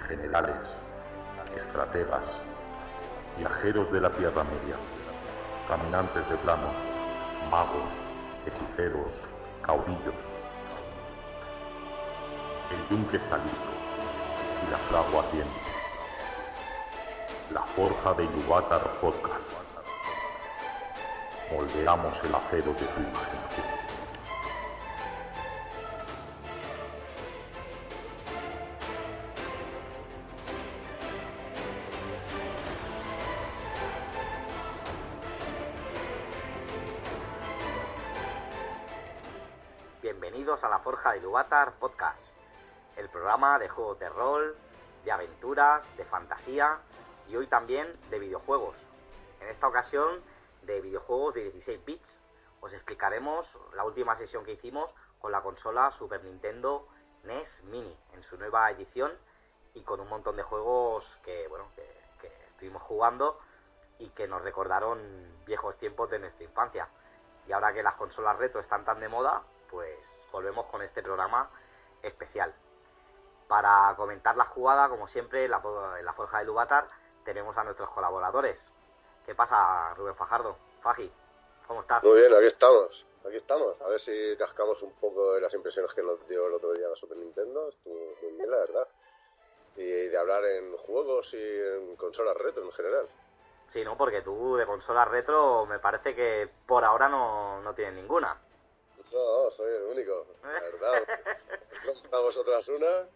generales, estrategas, viajeros de la Tierra Media, caminantes de planos, magos, hechiceros, caudillos. El yunque está listo y la fragua ardiente. La Forja de Ilúvatar Podcast. Moldeamos el acero de tu imaginación. Bienvenidos a la Forja de Ilúvatar Podcast, el programa de juegos de rol, de aventuras, de fantasía y hoy también de videojuegos. En esta ocasión de videojuegos de 16 bits os explicaremos la última sesión que hicimos con la consola Super Nintendo NES Mini en su nueva edición y con un montón de juegos que estuvimos jugando y que nos recordaron viejos tiempos de nuestra infancia. Y ahora que las consolas retro están tan de moda, pues volvemos con este programa especial. Para comentar la jugada, como siempre, en la Forja de Ilúvatar tenemos a nuestros colaboradores. ¿Qué pasa, Rubén Fajardo? Faji, ¿cómo estás? Muy bien, aquí estamos. A ver si cascamos un poco de las impresiones que nos dio el otro día la Super Nintendo. Estuvo muy bien, la verdad. Y de hablar en juegos y en consolas retro en general. Sí, ¿no? Porque tú de consolas retro me parece que por ahora no tienes ninguna. No, soy el único, la verdad. A vosotras una,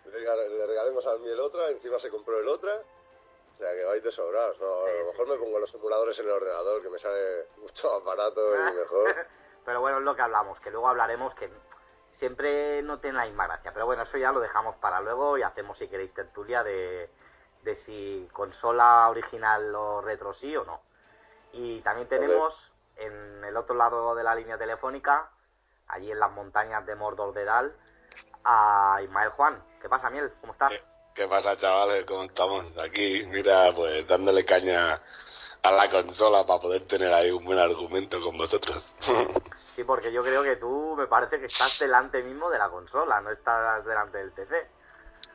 le regalemos a mí el otra, encima se compró el otra. O sea que vais de sobrados, ¿no? A lo mejor me pongo los emuladores en el ordenador, que me sale mucho más barato y mejor. Pero bueno, es lo que hablamos, que luego hablaremos, que siempre no tiene la misma gracia. Pero bueno, eso ya lo dejamos para luego y hacemos, si queréis, tertulia de si consola original o retro sí o no. Y también tenemos en el otro lado de la línea telefónica, allí en las montañas de Mordor de Dal, a Ismael Juan. ¿Qué pasa, Miel? ¿Cómo estás? ¿Qué pasa, chavales? ¿Cómo estamos? Aquí, mira, pues dándole caña a la consola para poder tener ahí un buen argumento con vosotros. Sí, porque yo creo que tú me parece que estás delante mismo de la consola, no estás delante del PC.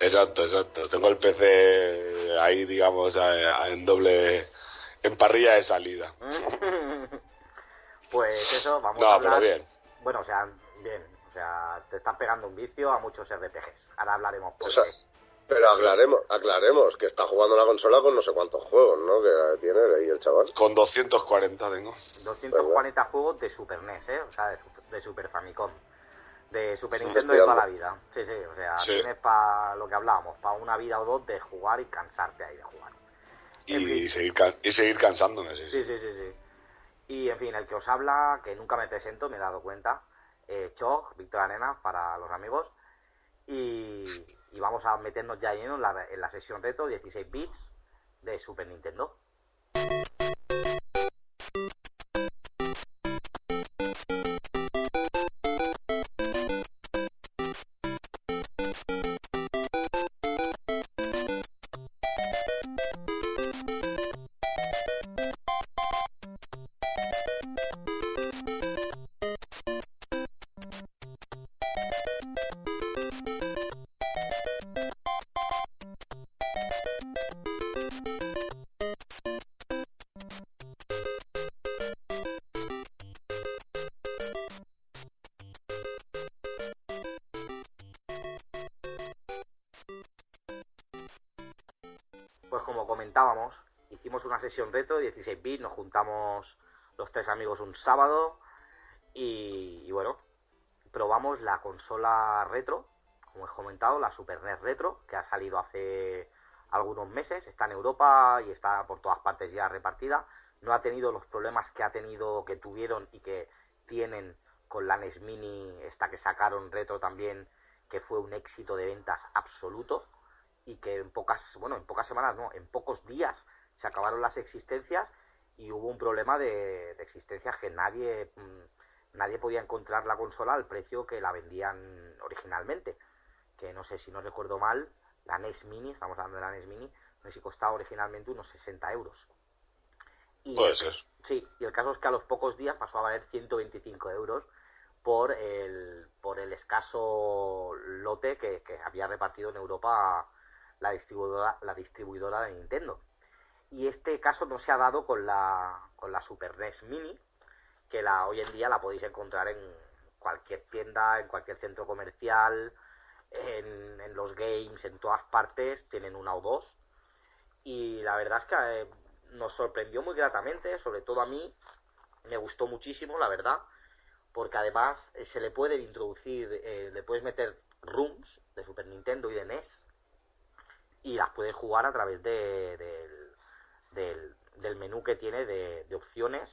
Exacto. Tengo el PC ahí, digamos, en parrilla de salida. Pues eso, vamos a hablar... pero bien. Bueno, o sea, bien. O sea, te estás pegando un vicio a muchos RPGs. Ahora hablaremos por qué. Pero aclaremos que está jugando la consola con no sé cuántos juegos, ¿no? Que tiene ahí el chaval. Con 240 tengo. 240 juegos de Super NES, ¿eh? O sea, de Super Famicom. De Super Nintendo de toda la vida. Sí, o sea, tienes para lo que hablábamos, para una vida o dos de jugar y cansarte ahí de jugar. Y seguir cansándome, Sí. Y en fin, el que os habla, que nunca me presento, me he dado cuenta, Chog, Víctor Arenas, para los amigos. Y vamos a meternos ya lleno en la sesión retro 16 bits de Super Nintendo. Pues como comentábamos, hicimos una sesión retro de 16 bits, nos juntamos los tres amigos un sábado y bueno, probamos la consola retro, como he comentado, la Super NES Retro, que ha salido hace algunos meses, está en Europa y está por todas partes ya repartida. No ha tenido los problemas que tuvieron y que tienen con la NES Mini, esta que sacaron retro también, que fue un éxito de ventas absoluto. Y que en pocas semanas, no, en pocos días se acabaron las existencias y hubo un problema de existencias que nadie podía encontrar la consola al precio que la vendían originalmente. Que no sé, si no recuerdo mal, la NES Mini, estamos hablando de la NES Mini, no sé si costaba originalmente unos 60 euros. Puede ser. Sí, y el caso es que a los pocos días pasó a valer 125 euros por el escaso lote que había repartido en Europa la distribuidora de Nintendo. Y este caso no se ha dado con la Super NES Mini, que hoy en día la podéis encontrar en cualquier tienda, en cualquier centro comercial, en los games, en todas partes, tienen una o dos. Y la verdad es que nos sorprendió muy gratamente, sobre todo a mí, me gustó muchísimo, la verdad, porque además se le pueden introducir, le puedes meter ROMs de Super Nintendo y de NES, y las puedes jugar a través del menú que tiene de opciones,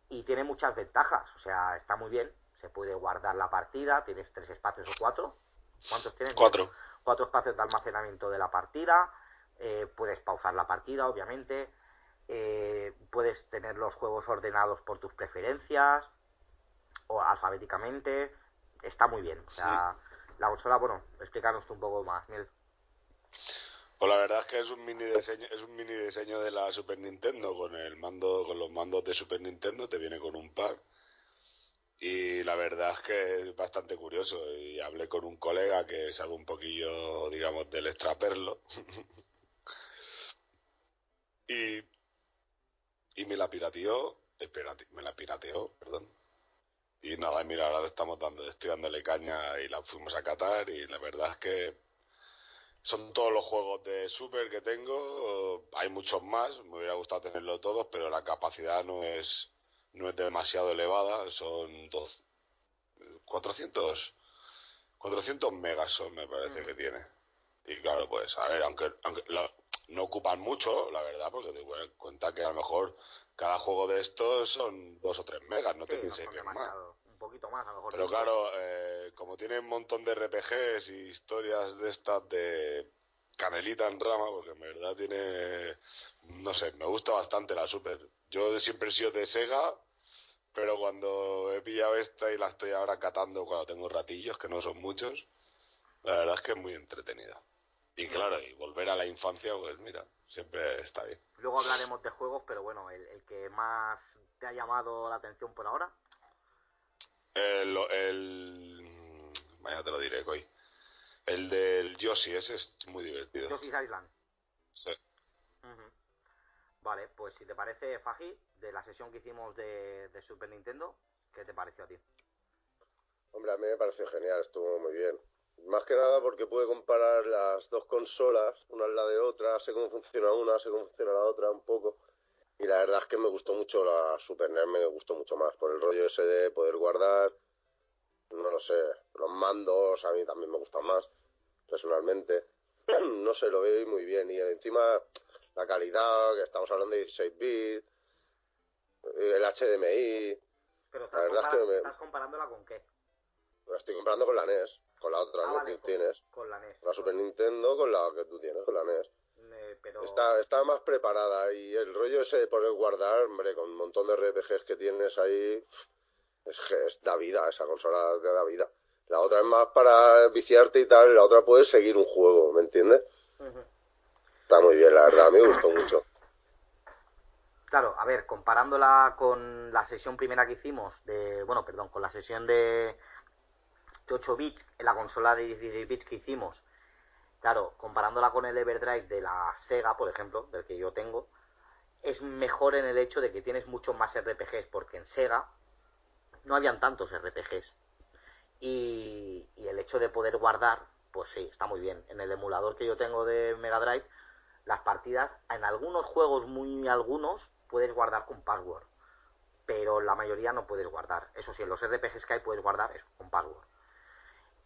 y tiene muchas ventajas, o sea, está muy bien, se puede guardar la partida, tienes 3 espacios o 4. ¿Cuántos tienes? 4. 4 espacios de almacenamiento de la partida, puedes pausar la partida, obviamente, puedes tener los juegos ordenados por tus preferencias, o alfabéticamente, está muy bien, o sea, sí. La consola, bueno, explícanos tú un poco más, Miel. Pues la verdad es que es un mini diseño de la Super Nintendo con los mandos de Super Nintendo, te viene con un pack. Y la verdad es que es bastante curioso. Y hablé con un colega que sabe un poquillo, digamos, del extraperlo. y me la pirateó. Me la pirateó, perdón. Y nada, mira, ahora estoy dándole caña y la fuimos a catar. Y la verdad es que son todos los juegos de Super que tengo. Hay muchos más, me hubiera gustado tenerlos todos, pero la capacidad no es demasiado elevada. Son 400 megas son, me parece que tiene. Y claro, pues a ver, aunque no ocupan mucho, la verdad, porque te das cuenta que a lo mejor cada juego de estos son 2 o 3 megas, no te pienses que es más. Un poquito más, a lo mejor. Pero claro, como tiene un montón de RPGs y historias de estas de canelita en rama, porque en verdad tiene, no sé, me gusta bastante la Super. Yo siempre he sido de Sega, pero cuando he pillado esta y la estoy ahora catando cuando tengo ratillos, que no son muchos, la verdad es que es muy entretenida. Y claro, y volver a la infancia, pues mira, siempre está bien. Luego hablaremos de juegos, pero bueno, el que más te ha llamado la atención por ahora. Vaya, te lo diré, Coy. El del Yoshi, ese es muy divertido. Yoshi's Island. Sí. Vale, pues si te parece, Faji, de la sesión que hicimos de Super Nintendo, ¿qué te pareció a ti? Hombre, a mí me pareció genial, estuvo muy bien. Más que nada porque pude comparar las dos consolas, una al lado de otra, sé cómo funciona una, sé cómo funciona la otra un poco. Y la verdad es que me gustó mucho la Super NES, me gustó mucho más, por el rollo ese de poder guardar, no lo sé, los mandos a mí también me gustan más, personalmente. No sé, lo veo muy bien. Y encima la calidad, que estamos hablando de 16 bits, el HDMI... Pero la verdad es que ¿estás comparándola con qué? La estoy comparando con la NES, con la otra, ¿no? Vale, que tienes. Con la NES. Con la Super Nintendo, con la que tú tienes, con la NES. Pero... Está más preparada y el rollo ese de poder guardar, hombre, con un montón de RPGs que tienes ahí, es da vida, esa consola te da vida. La otra es más para viciarte y tal, y la otra puedes seguir un juego, ¿me entiendes? Está muy bien, la verdad, me gustó mucho. Claro, a ver, comparándola con la sesión primera que hicimos, con la sesión de 8 bits en la consola de 16 bits que hicimos, claro, comparándola con el Everdrive de la Sega, por ejemplo, del que yo tengo, es mejor en el hecho de que tienes muchos más RPGs, porque en Sega no habían tantos RPGs. Y el hecho de poder guardar, pues sí, está muy bien. En el emulador que yo tengo de Mega Drive, las partidas, en algunos juegos, muy algunos, puedes guardar con password, pero la mayoría no puedes guardar. Eso sí, en los RPGs que hay puedes guardar eso, con password.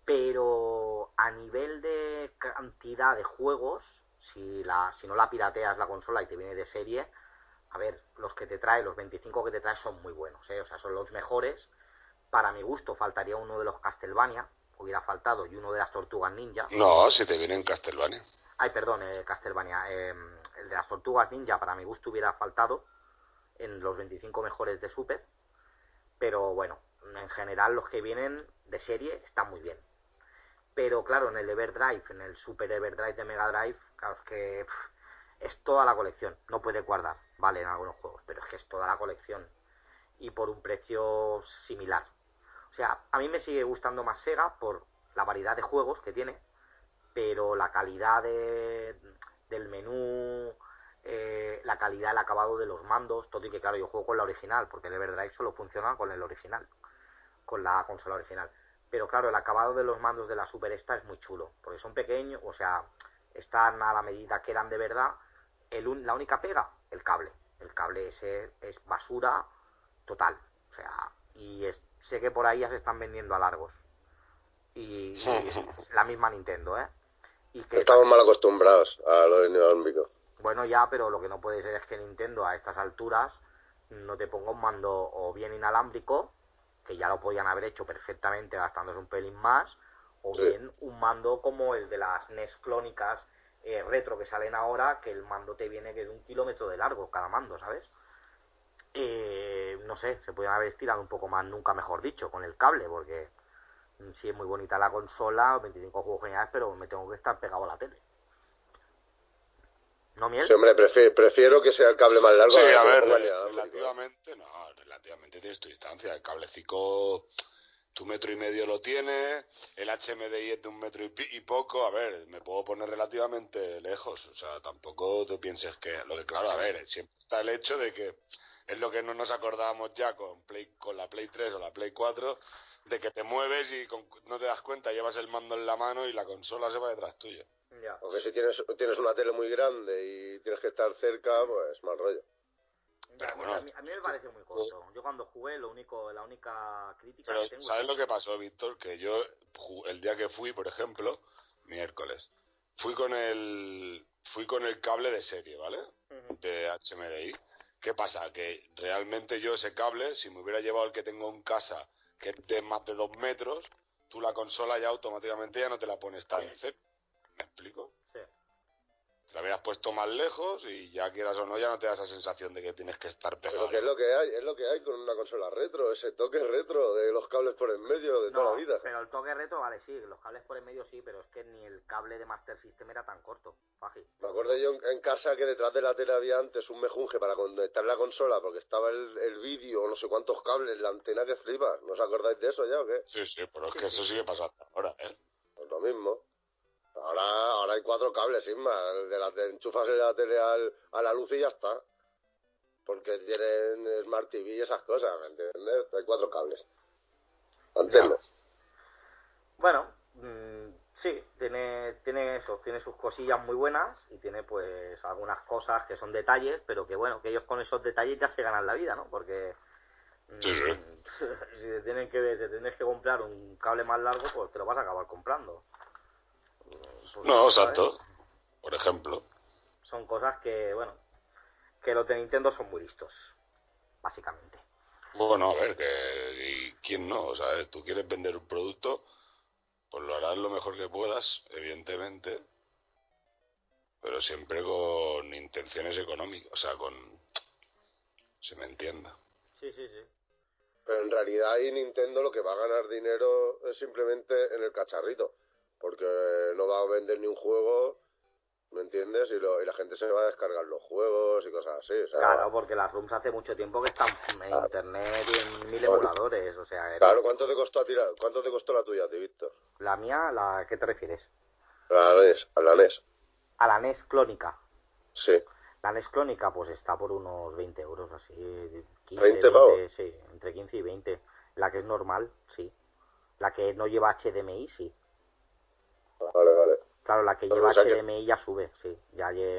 Pero a nivel de cantidad de juegos, si no la pirateas la consola y te viene de serie, a ver, los que te trae, los 25 que te trae son muy buenos, o sea, son los mejores. Para mi gusto faltaría uno de los Castlevania, hubiera faltado, y uno de las Tortugas Ninja. No, si te viene en Castlevania. Ay, perdón, Castlevania. El de las Tortugas Ninja, para mi gusto, hubiera faltado en los 25 mejores de Super. Pero bueno, en general los que vienen de serie están muy bien. Pero claro, en el Everdrive, en el Super Everdrive de Mega Drive, claro, es que es toda la colección. No puedes guardar, vale, en algunos juegos, pero es que es toda la colección. Y por un precio similar. O sea, a mí me sigue gustando más Sega por la variedad de juegos que tiene, pero la calidad del menú, la calidad, el acabado de los mandos, todo, y que claro, yo juego con la original, porque el Everdrive solo funciona con el original, con la consola original. Pero claro, el acabado de los mandos de la Super esta es muy chulo, porque son pequeños, o sea, están a la medida que eran de verdad. La única pega, el cable. El cable ese es basura total. O sea, sé que por ahí ya se están vendiendo a largos. Y la misma Nintendo, ¿eh? Y que estamos mal acostumbrados a lo inalámbrico. Bueno, ya, pero lo que no puede ser es que Nintendo a estas alturas no te ponga un mando o bien inalámbrico, que ya lo podían haber hecho perfectamente gastándose un pelín más, o bien un mando como el de las NES clónicas retro que salen ahora, que el mando te viene que de 1 kilómetro de largo cada mando, ¿sabes? No sé, se podían haber estirado un poco más, nunca mejor dicho, con el cable, porque sí es muy bonita la consola, 25 juegos geniales, pero me tengo que estar pegado a la tele. ¿No, Miel? Sí, hombre, prefiero que sea el cable más largo. Sí, a ver, relativamente tienes tu distancia. El cablecito, tu 1,5 metros lo tiene, el HMDI es de 1 metro y poco. A ver, me puedo poner relativamente lejos. O sea, tampoco te pienses que... Lo que claro, a ver, siempre está el hecho de que es lo que no nos acordábamos ya con la Play 3 o la Play 4, de que te mueves y no te das cuenta, llevas el mando en la mano y la consola se va detrás tuyo. Ya. Porque si tienes una tele muy grande y tienes que estar cerca, pues mal rollo. Ya, bueno, a mí me pareció muy corto. Yo cuando jugué, la única crítica pero que tengo... ¿sabes lo que pasó, Víctor? Que yo, el día que fui, por ejemplo, miércoles, fui con el cable de serie, ¿vale? De HMDI. ¿Qué pasa? Que realmente yo ese cable, si me hubiera llevado el que tengo en casa, que es de más de 2 metros, tú la consola ya automáticamente ya no te la pones tan cerca. ¿Me explico? Sí. La habías puesto más lejos y ya quieras o no, ya no te da esa sensación de que tienes que estar pegado. Pero que es lo que hay con una consola retro, ese toque retro de los cables por en medio de toda la vida. Pero el toque retro, vale, sí, los cables por en medio sí, pero es que ni el cable de Master System era tan corto, Faji. Me acuerdo yo en casa que detrás de la tele había antes un mejunje para conectar la consola, porque estaba el vídeo, no sé cuántos cables, la antena que flipas. ¿No os acordáis de eso ya o qué? Sí, pero es que eso sigue pasando ahora, ¿eh? Pues lo mismo. Ahora hay 4 cables, sin más. Enchufas la tele a la luz y ya está. Porque tienen Smart TV y esas cosas, ¿me entiendes? Hay 4 cables. Antenas. Bueno, sí, tiene eso, tiene sus cosillas muy buenas y tiene pues algunas cosas que son detalles, pero que bueno, que ellos con esos detalles ya se ganan la vida, ¿no? Porque si te tienes que comprar un cable más largo, pues te lo vas a acabar comprando. Porque, no, ¿sabes? exacto. Por ejemplo. Son cosas que, bueno, que los de Nintendo son muy listos, básicamente. Bueno, a ver, ¿y quién no? O sea, tú quieres vender un producto, pues lo harás lo mejor que puedas, evidentemente, pero siempre con intenciones económicas, o sea, se me entienda. Sí. Pero en realidad ahí Nintendo lo que va a ganar dinero es simplemente en el cacharrito. Porque no va a vender ni un juego, ¿me entiendes? Y la gente se va a descargar los juegos y cosas así. O sea, claro, porque las ROMs hace mucho tiempo que están en internet y en 1000 emuladores, o sea... Claro, ¿cuánto te costó la tuya a ti, Víctor? La mía, ¿a qué te refieres? A la NES. A la NES clónica. Sí. La NES clónica pues está por unos 20 euros, así, 15, ¿20 pavos? Sí, entre 15 y 20. La que es normal, sí. La que no lleva HDMI, sí. Vale. Claro, la que lleva HDMI ya sube, sí.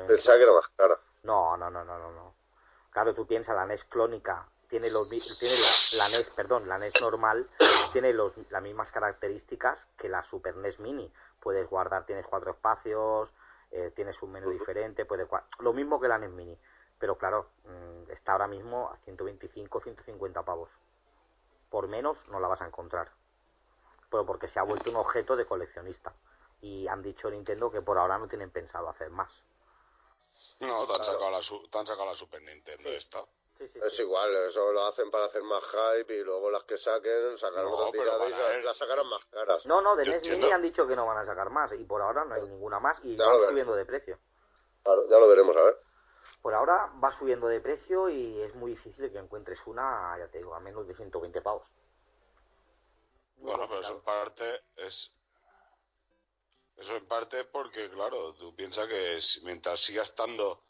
Pensaba que era más cara. No. Claro, tú piensas, la NES clónica la NES normal tiene las mismas características que la Super NES Mini. Puedes guardar, tienes 4 espacios, tienes un menú diferente, lo mismo que la NES Mini. Pero claro, está ahora mismo a 125, 150 pavos. Por menos no la vas a encontrar. Pero porque se ha vuelto un objeto de coleccionista. Y han dicho Nintendo que por ahora no tienen pensado hacer más. No, te han sacado la Super Nintendo esta. Sí. Es igual, eso lo hacen para hacer más hype y luego las que sacarán otra tirada y las sacarán más caras. No, de NES Mini han dicho que no van a sacar más y por ahora no hay ninguna más y ya van subiendo de precio. Claro, ya lo veremos, a ver. Por ahora va subiendo de precio y es muy difícil que encuentres una, ya te digo, a menos de 120 pavos. Bueno, pero eso en parte es Eso en parte porque, claro, tú piensas que mientras siga estando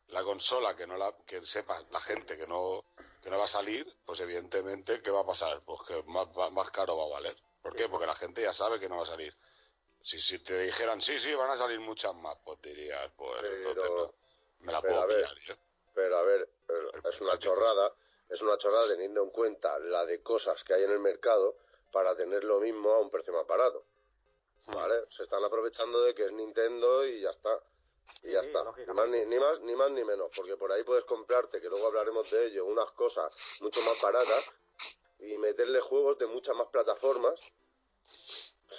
la consola, que sepa la gente que no va a salir, pues evidentemente, ¿qué va a pasar? Pues que más caro va a valer. ¿Por qué? Porque la gente ya sabe que no va a salir. Si te dijeran, sí, van a salir muchas más, pues dirías, pues entonces no, me la puedo pillar yo. Pero a ver, es una chorrada teniendo en cuenta la de cosas que hay en el mercado para tener lo mismo a un precio más barato. ¿Vale? Se están aprovechando de que es Nintendo y ya está. Y ya está. Ni más ni menos. Porque por ahí puedes comprarte, que luego hablaremos de ello, unas cosas mucho más baratas y meterle juegos de muchas más plataformas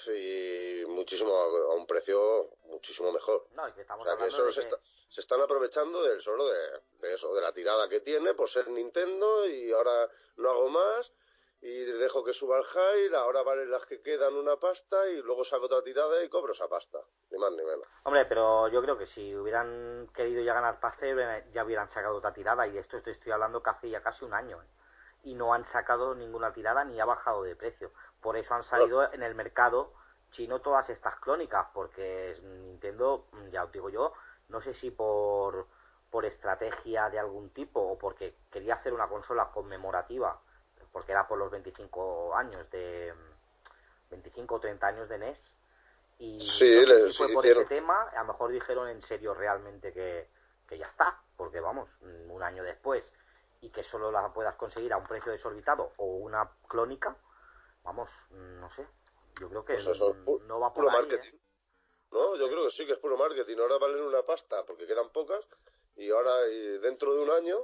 y muchísimo a un precio muchísimo mejor. No, es que estamos o sea, que hablando eso de se están aprovechando solo de eso, de la tirada que tiene por ser Nintendo y ahora no hago más y dejo que suba el hype, ahora valen las que quedan una pasta y luego saco otra tirada y cobro esa pasta, ni más ni menos. Hombre, pero yo creo que si hubieran querido ya ganar pasta ya hubieran sacado otra tirada y esto te estoy hablando que hace ya casi un año, ¿eh? Y no han sacado ninguna tirada ni ha bajado de precio. Por eso han salido en el mercado chino todas estas clónicas, porque Nintendo, ya os digo yo, no sé si por estrategia de algún tipo o porque quería hacer una consola conmemorativa, porque era por los 25 años de 25 o 30 años de NES. Y sí, no sé si fue por hicieron. ese tema, a lo mejor dijeron en serio realmente que ya está, porque vamos, un año después y que solo la puedas conseguir a un precio desorbitado o una clónica, vamos, no sé, yo creo que Pues eso no va por puro ahí, marketing. No, yo creo que sí que es puro marketing. Ahora valen una pasta porque quedan pocas y ahora dentro de un año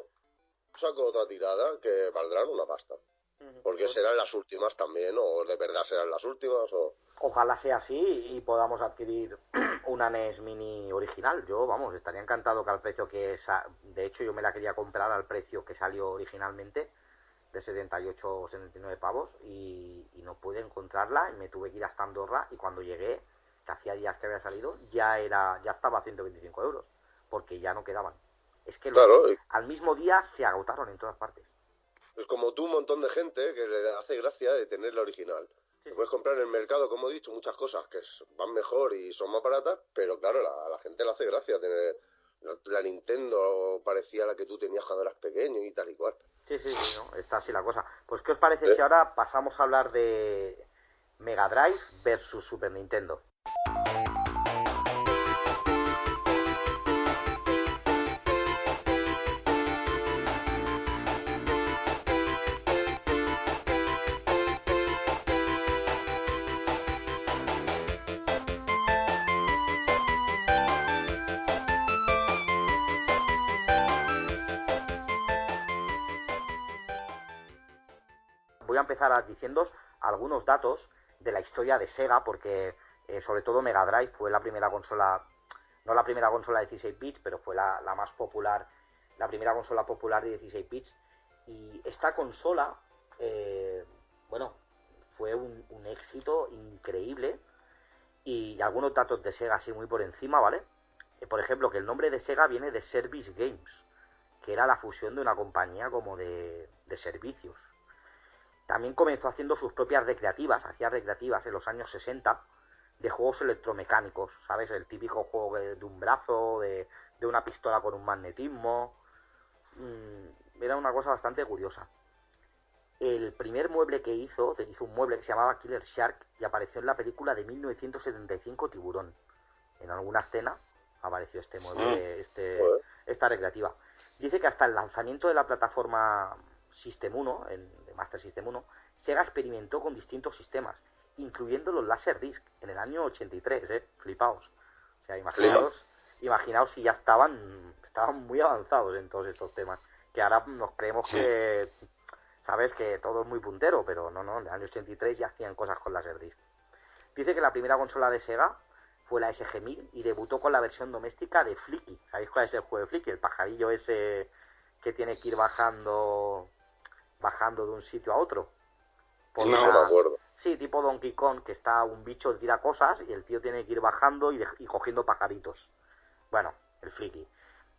saco otra tirada que valdrán una pasta. Porque serán las últimas también, o de verdad serán las últimas, o... Ojalá sea así y podamos adquirir una NES Mini original. Yo, vamos, estaría encantado que al precio de hecho, yo me la quería comprar al precio que salió originalmente, de 78 o 79 pavos, y no pude encontrarla, y me tuve que ir hasta Andorra, y cuando llegué, que hacía días que había salido, ya estaba a 125 euros, porque ya no quedaban. Es que Claro, al mismo día se agotaron en todas partes. es como tú, un montón de gente que le hace gracia de tener la original. Sí. Puedes comprar en el mercado, como he dicho, muchas cosas que van mejor y son más baratas, pero claro, a la gente le hace gracia tener la Nintendo, parecía la que tú tenías cuando eras pequeño y tal y cual. Sí, ¿no? Está así la cosa. Pues, ¿qué os parece si ahora pasamos a hablar de Mega Drive versus Super Nintendo? Voy a empezar diciéndoos algunos datos de la historia de Sega, porque sobre todo Mega Drive fue la primera consola, no la primera consola de 16 bits, pero fue la más popular, la primera consola popular de 16 bits. Y esta consola, bueno, fue un éxito increíble. Y algunos datos de Sega así muy por encima, ¿vale? Por ejemplo, que el nombre de Sega viene de Service Games, que era la fusión de una compañía como de servicios. También comenzó haciendo sus propias recreativas, hacía recreativas en los años 60 de juegos electromecánicos, ¿sabes? El típico juego de un brazo, de una pistola con un magnetismo. Era una cosa bastante curiosa. El primer mueble que hizo un mueble que se llamaba Killer Shark y apareció en la película de 1975 Tiburón. En alguna escena apareció este mueble, esta recreativa. Dice que hasta el lanzamiento de la plataforma System 1, de Master System 1, Sega experimentó con distintos sistemas, incluyendo los Laserdisc, en el año 83, flipaos. O sea, imaginaos si ya estaban muy avanzados en todos estos temas, que ahora nos creemos que, sabes, que todo es muy puntero, pero no, en el año 83 ya hacían cosas con Laserdisc. Dice que la primera consola de Sega fue la SG-1000 y debutó con la versión doméstica de Flicky. ¿Sabéis cuál es el juego de Flicky? El pajarillo ese que tiene que ir bajando de un sitio a otro. No me acuerdo. Sí, tipo Donkey Kong, que está un bicho que tira cosas y el tío tiene que ir bajando y cogiendo pajaritos. Bueno, el Flicky.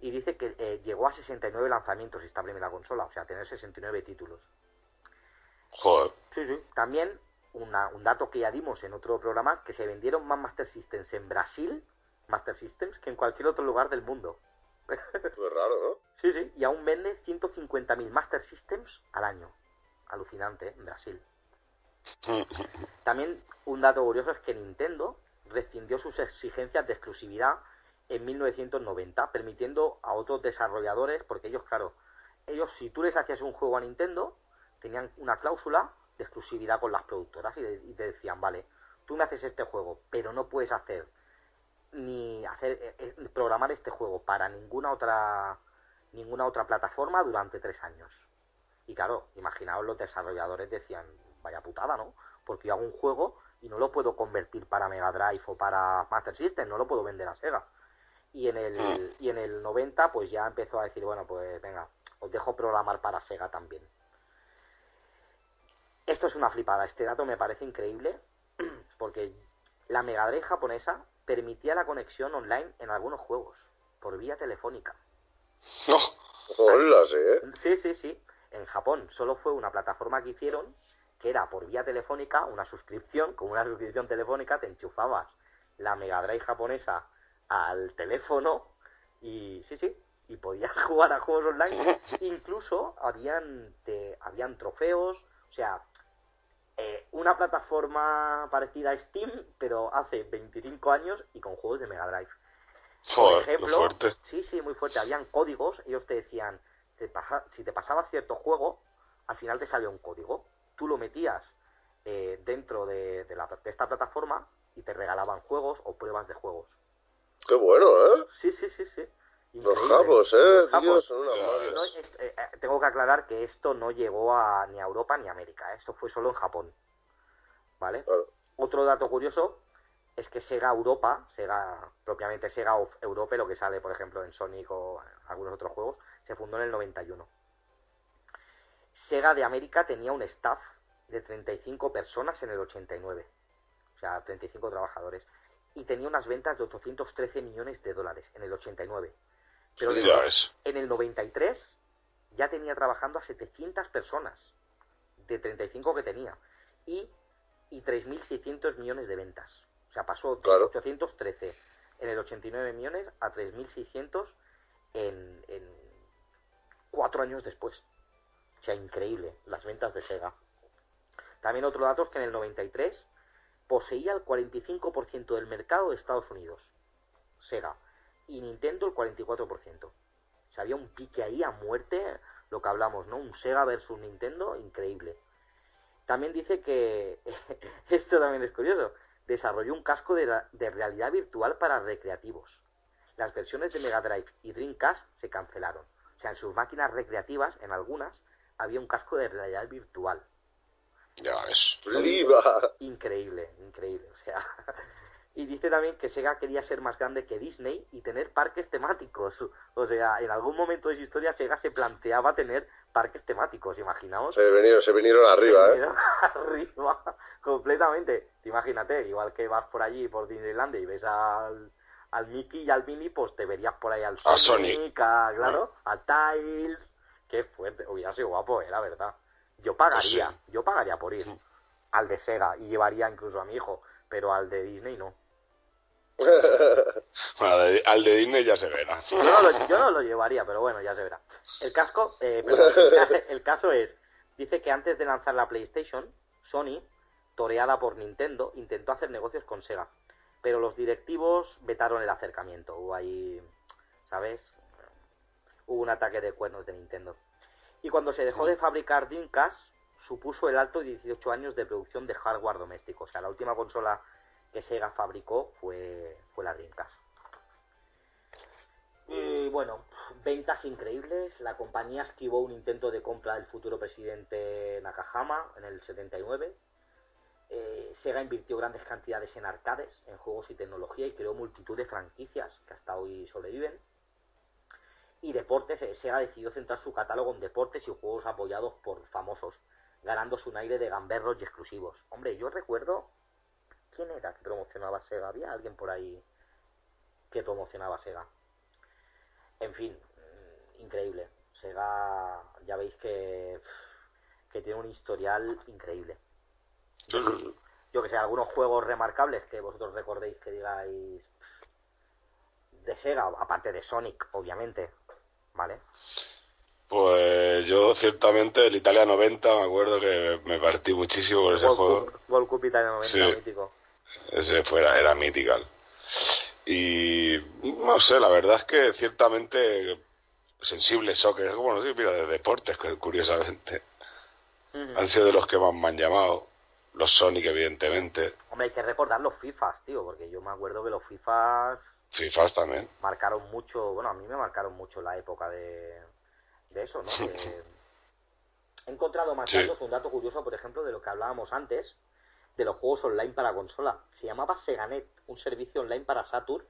Y dice que llegó a 69 lanzamientos esta primera consola, o sea, tener 69 títulos. Joder. Sí. También un dato que ya dimos en otro programa, que se vendieron más Master Systems en Brasil, Master Systems, que en cualquier otro lugar del mundo. Es raro, ¿no? Sí, sí, y aún vende 150.000 Master Systems al año. Alucinante, ¿eh? En Brasil. También un dato curioso es que Nintendo rescindió sus exigencias de exclusividad en 1990, permitiendo a otros desarrolladores, porque ellos, claro, si tú les hacías un juego a Nintendo, tenían una cláusula de exclusividad con las productoras y te decían, vale, tú me haces este juego, pero no puedes programar este juego para ninguna otra plataforma durante 3 años. Y claro, imaginaos, los desarrolladores decían, vaya putada, ¿no? Porque yo hago un juego y no lo puedo convertir para Mega Drive o para Master System, no lo puedo vender a Sega. Y en el 90 pues ya empezó a decir, bueno, pues venga, os dejo programar para Sega también. Esto es una flipada, este dato me parece increíble, porque la Mega Drive japonesa permitía la conexión online en algunos juegos, por vía telefónica. ¡No! ¡Hola, sí! Sí. En Japón solo fue una plataforma que hicieron, que era por vía telefónica, una suscripción, con una suscripción telefónica te enchufabas la Mega Drive japonesa al teléfono y y podías jugar a juegos online. Incluso habían trofeos, o sea, una plataforma parecida a Steam, pero hace 25 años y con juegos de Mega Drive. Por ejemplo, sí, muy fuerte. Habían códigos, ellos te decían, si te pasabas cierto juego, al final te salía un código. Tú lo metías dentro de esta plataforma y te regalaban juegos o pruebas de juegos. ¡Qué bueno, eh! Sí. Increíble. Los japos, tío, son una madre. Tengo que aclarar que esto no llegó ni a Europa ni a América. Esto fue solo en Japón. ¿Vale? Claro. Otro dato curioso es que Sega Europa, propiamente Sega of Europe, lo que sale, por ejemplo, en Sonic o en algunos otros juegos, se fundó en el 91. Sega de América tenía un staff de 35 personas en el 89. O sea, 35 trabajadores. Y tenía unas ventas de 813 millones de dólares en el 89. Pero en el 93 ya tenía trabajando a 700 personas de 35 que tenía. Y 3.600 millones de ventas. O sea, pasó de 813 en el 89 millones a 3.600 en 4 años después. O sea, increíble las ventas de Sega. También otro dato es que en el 93 poseía el 45% del mercado de Estados Unidos, Sega, y Nintendo el 44%. O sea, había un pique ahí a muerte, lo que hablamos, ¿no? Un Sega versus Nintendo, increíble. También dice que, esto también es curioso, desarrolló un casco de realidad virtual para recreativos. Las versiones de Mega Drive y Dreamcast se cancelaron. O sea, en sus máquinas recreativas, en algunas, había un casco de realidad virtual. Ya ves. Increíble. O sea, y dice también que Sega quería ser más grande que Disney y tener parques temáticos. O sea, en algún momento de su historia Sega se planteaba tener parques temáticos, imaginaos. Se vinieron arriba, arriba, completamente. Imagínate, igual que vas por allí, por Disneylandia, y ves al Mickey y al Minnie, pues te verías por ahí al Sonic, claro, a Tails. Qué fuerte, hubiera sido guapo, la verdad. Yo pagaría por ir al de Sega y llevaría incluso a mi hijo, pero al de Disney no. Bueno, al de Disney ya se verá. Yo no lo llevaría, pero bueno, ya se verá. El caso es, dice que antes de lanzar la PlayStation, Sony, toreada por Nintendo, intentó hacer negocios con Sega, pero los directivos vetaron el acercamiento. Hubo ahí, ¿sabes? Hubo un ataque de cuernos de Nintendo. Y cuando se dejó de fabricar Dreamcast, supuso el alto de 18 años de producción de hardware doméstico. O sea, la última consola que Sega fabricó fue la Dreamcast. Y bueno, ventas increíbles. La compañía esquivó un intento de compra del futuro presidente Nakahama en el 79. Sega invirtió grandes cantidades en arcades, en juegos y tecnología, y creó multitud de franquicias que hasta hoy sobreviven. Y deportes, Sega decidió centrar su catálogo en deportes y juegos apoyados por famosos, ganándose un aire de gamberros y exclusivos. Hombre, yo recuerdo... ¿Quién era que promocionaba Sega? ¿Había alguien por ahí que promocionaba Sega? En fin, increíble. Sega, ya veis que tiene un historial increíble. Yo que sé, algunos juegos remarcables que vosotros recordéis que digáis de Sega, aparte de Sonic, obviamente, ¿vale? Pues yo ciertamente el Italia 90 me acuerdo que me partí muchísimo por ese juego. World Cup Italia 90, Sí, mítico. ese era mítico. Y no sé, la verdad es que ciertamente Sensible Soccer, bueno, sí, mira, de deportes, curiosamente, han sido de los que más me han llamado. Los Sonic, evidentemente. Hombre, hay que recordar los FIFAs, tío, porque yo me acuerdo que los FIFAs FIFA también. marcaron mucho, bueno, a mí me marcaron mucho la época de eso, ¿no? He encontrado más Sí. datos, un dato curioso, por ejemplo, de lo que hablábamos antes, de los juegos online para consola. Se llamaba Seganet, un servicio online para Saturn,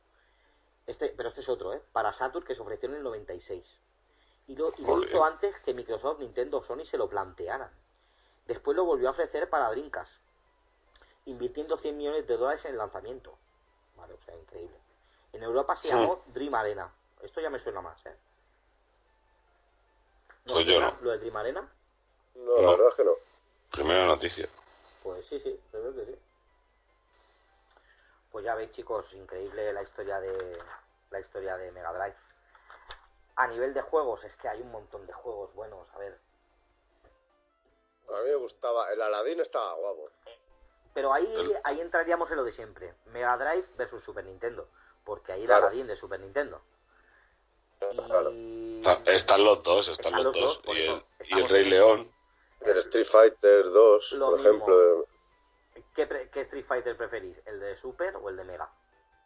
pero este es otro, para Saturn, que se ofreció en el 96. Y lo hizo antes que Microsoft, Nintendo o Sony se lo plantearan. Después lo volvió a ofrecer para Dreamcast, invirtiendo 100 millones de dólares en el lanzamiento. Vale, o sea, increíble. En Europa se llamó Dream Arena. Esto ya me suena más, ¿No Pues yo no. lo de Dream Arena? No, la verdad es que no. Primera noticia. Pues sí, creo que sí. Pues ya veis, chicos, increíble la historia de Mega Drive. A nivel de juegos, es que hay un montón de juegos buenos. A ver. A mí me gustaba, el Aladdin estaba guapo. Pero ahí entraríamos en lo de siempre. Mega Drive versus Super Nintendo. Porque ahí el Claro. Aladdin de Super Nintendo. Claro. Están los dos, están los dos. por Y eso, el Rey León. El Street Fighter 2, Lo por mismo. ejemplo. ¿Qué Street Fighter preferís? ¿El de Super o el de Mega?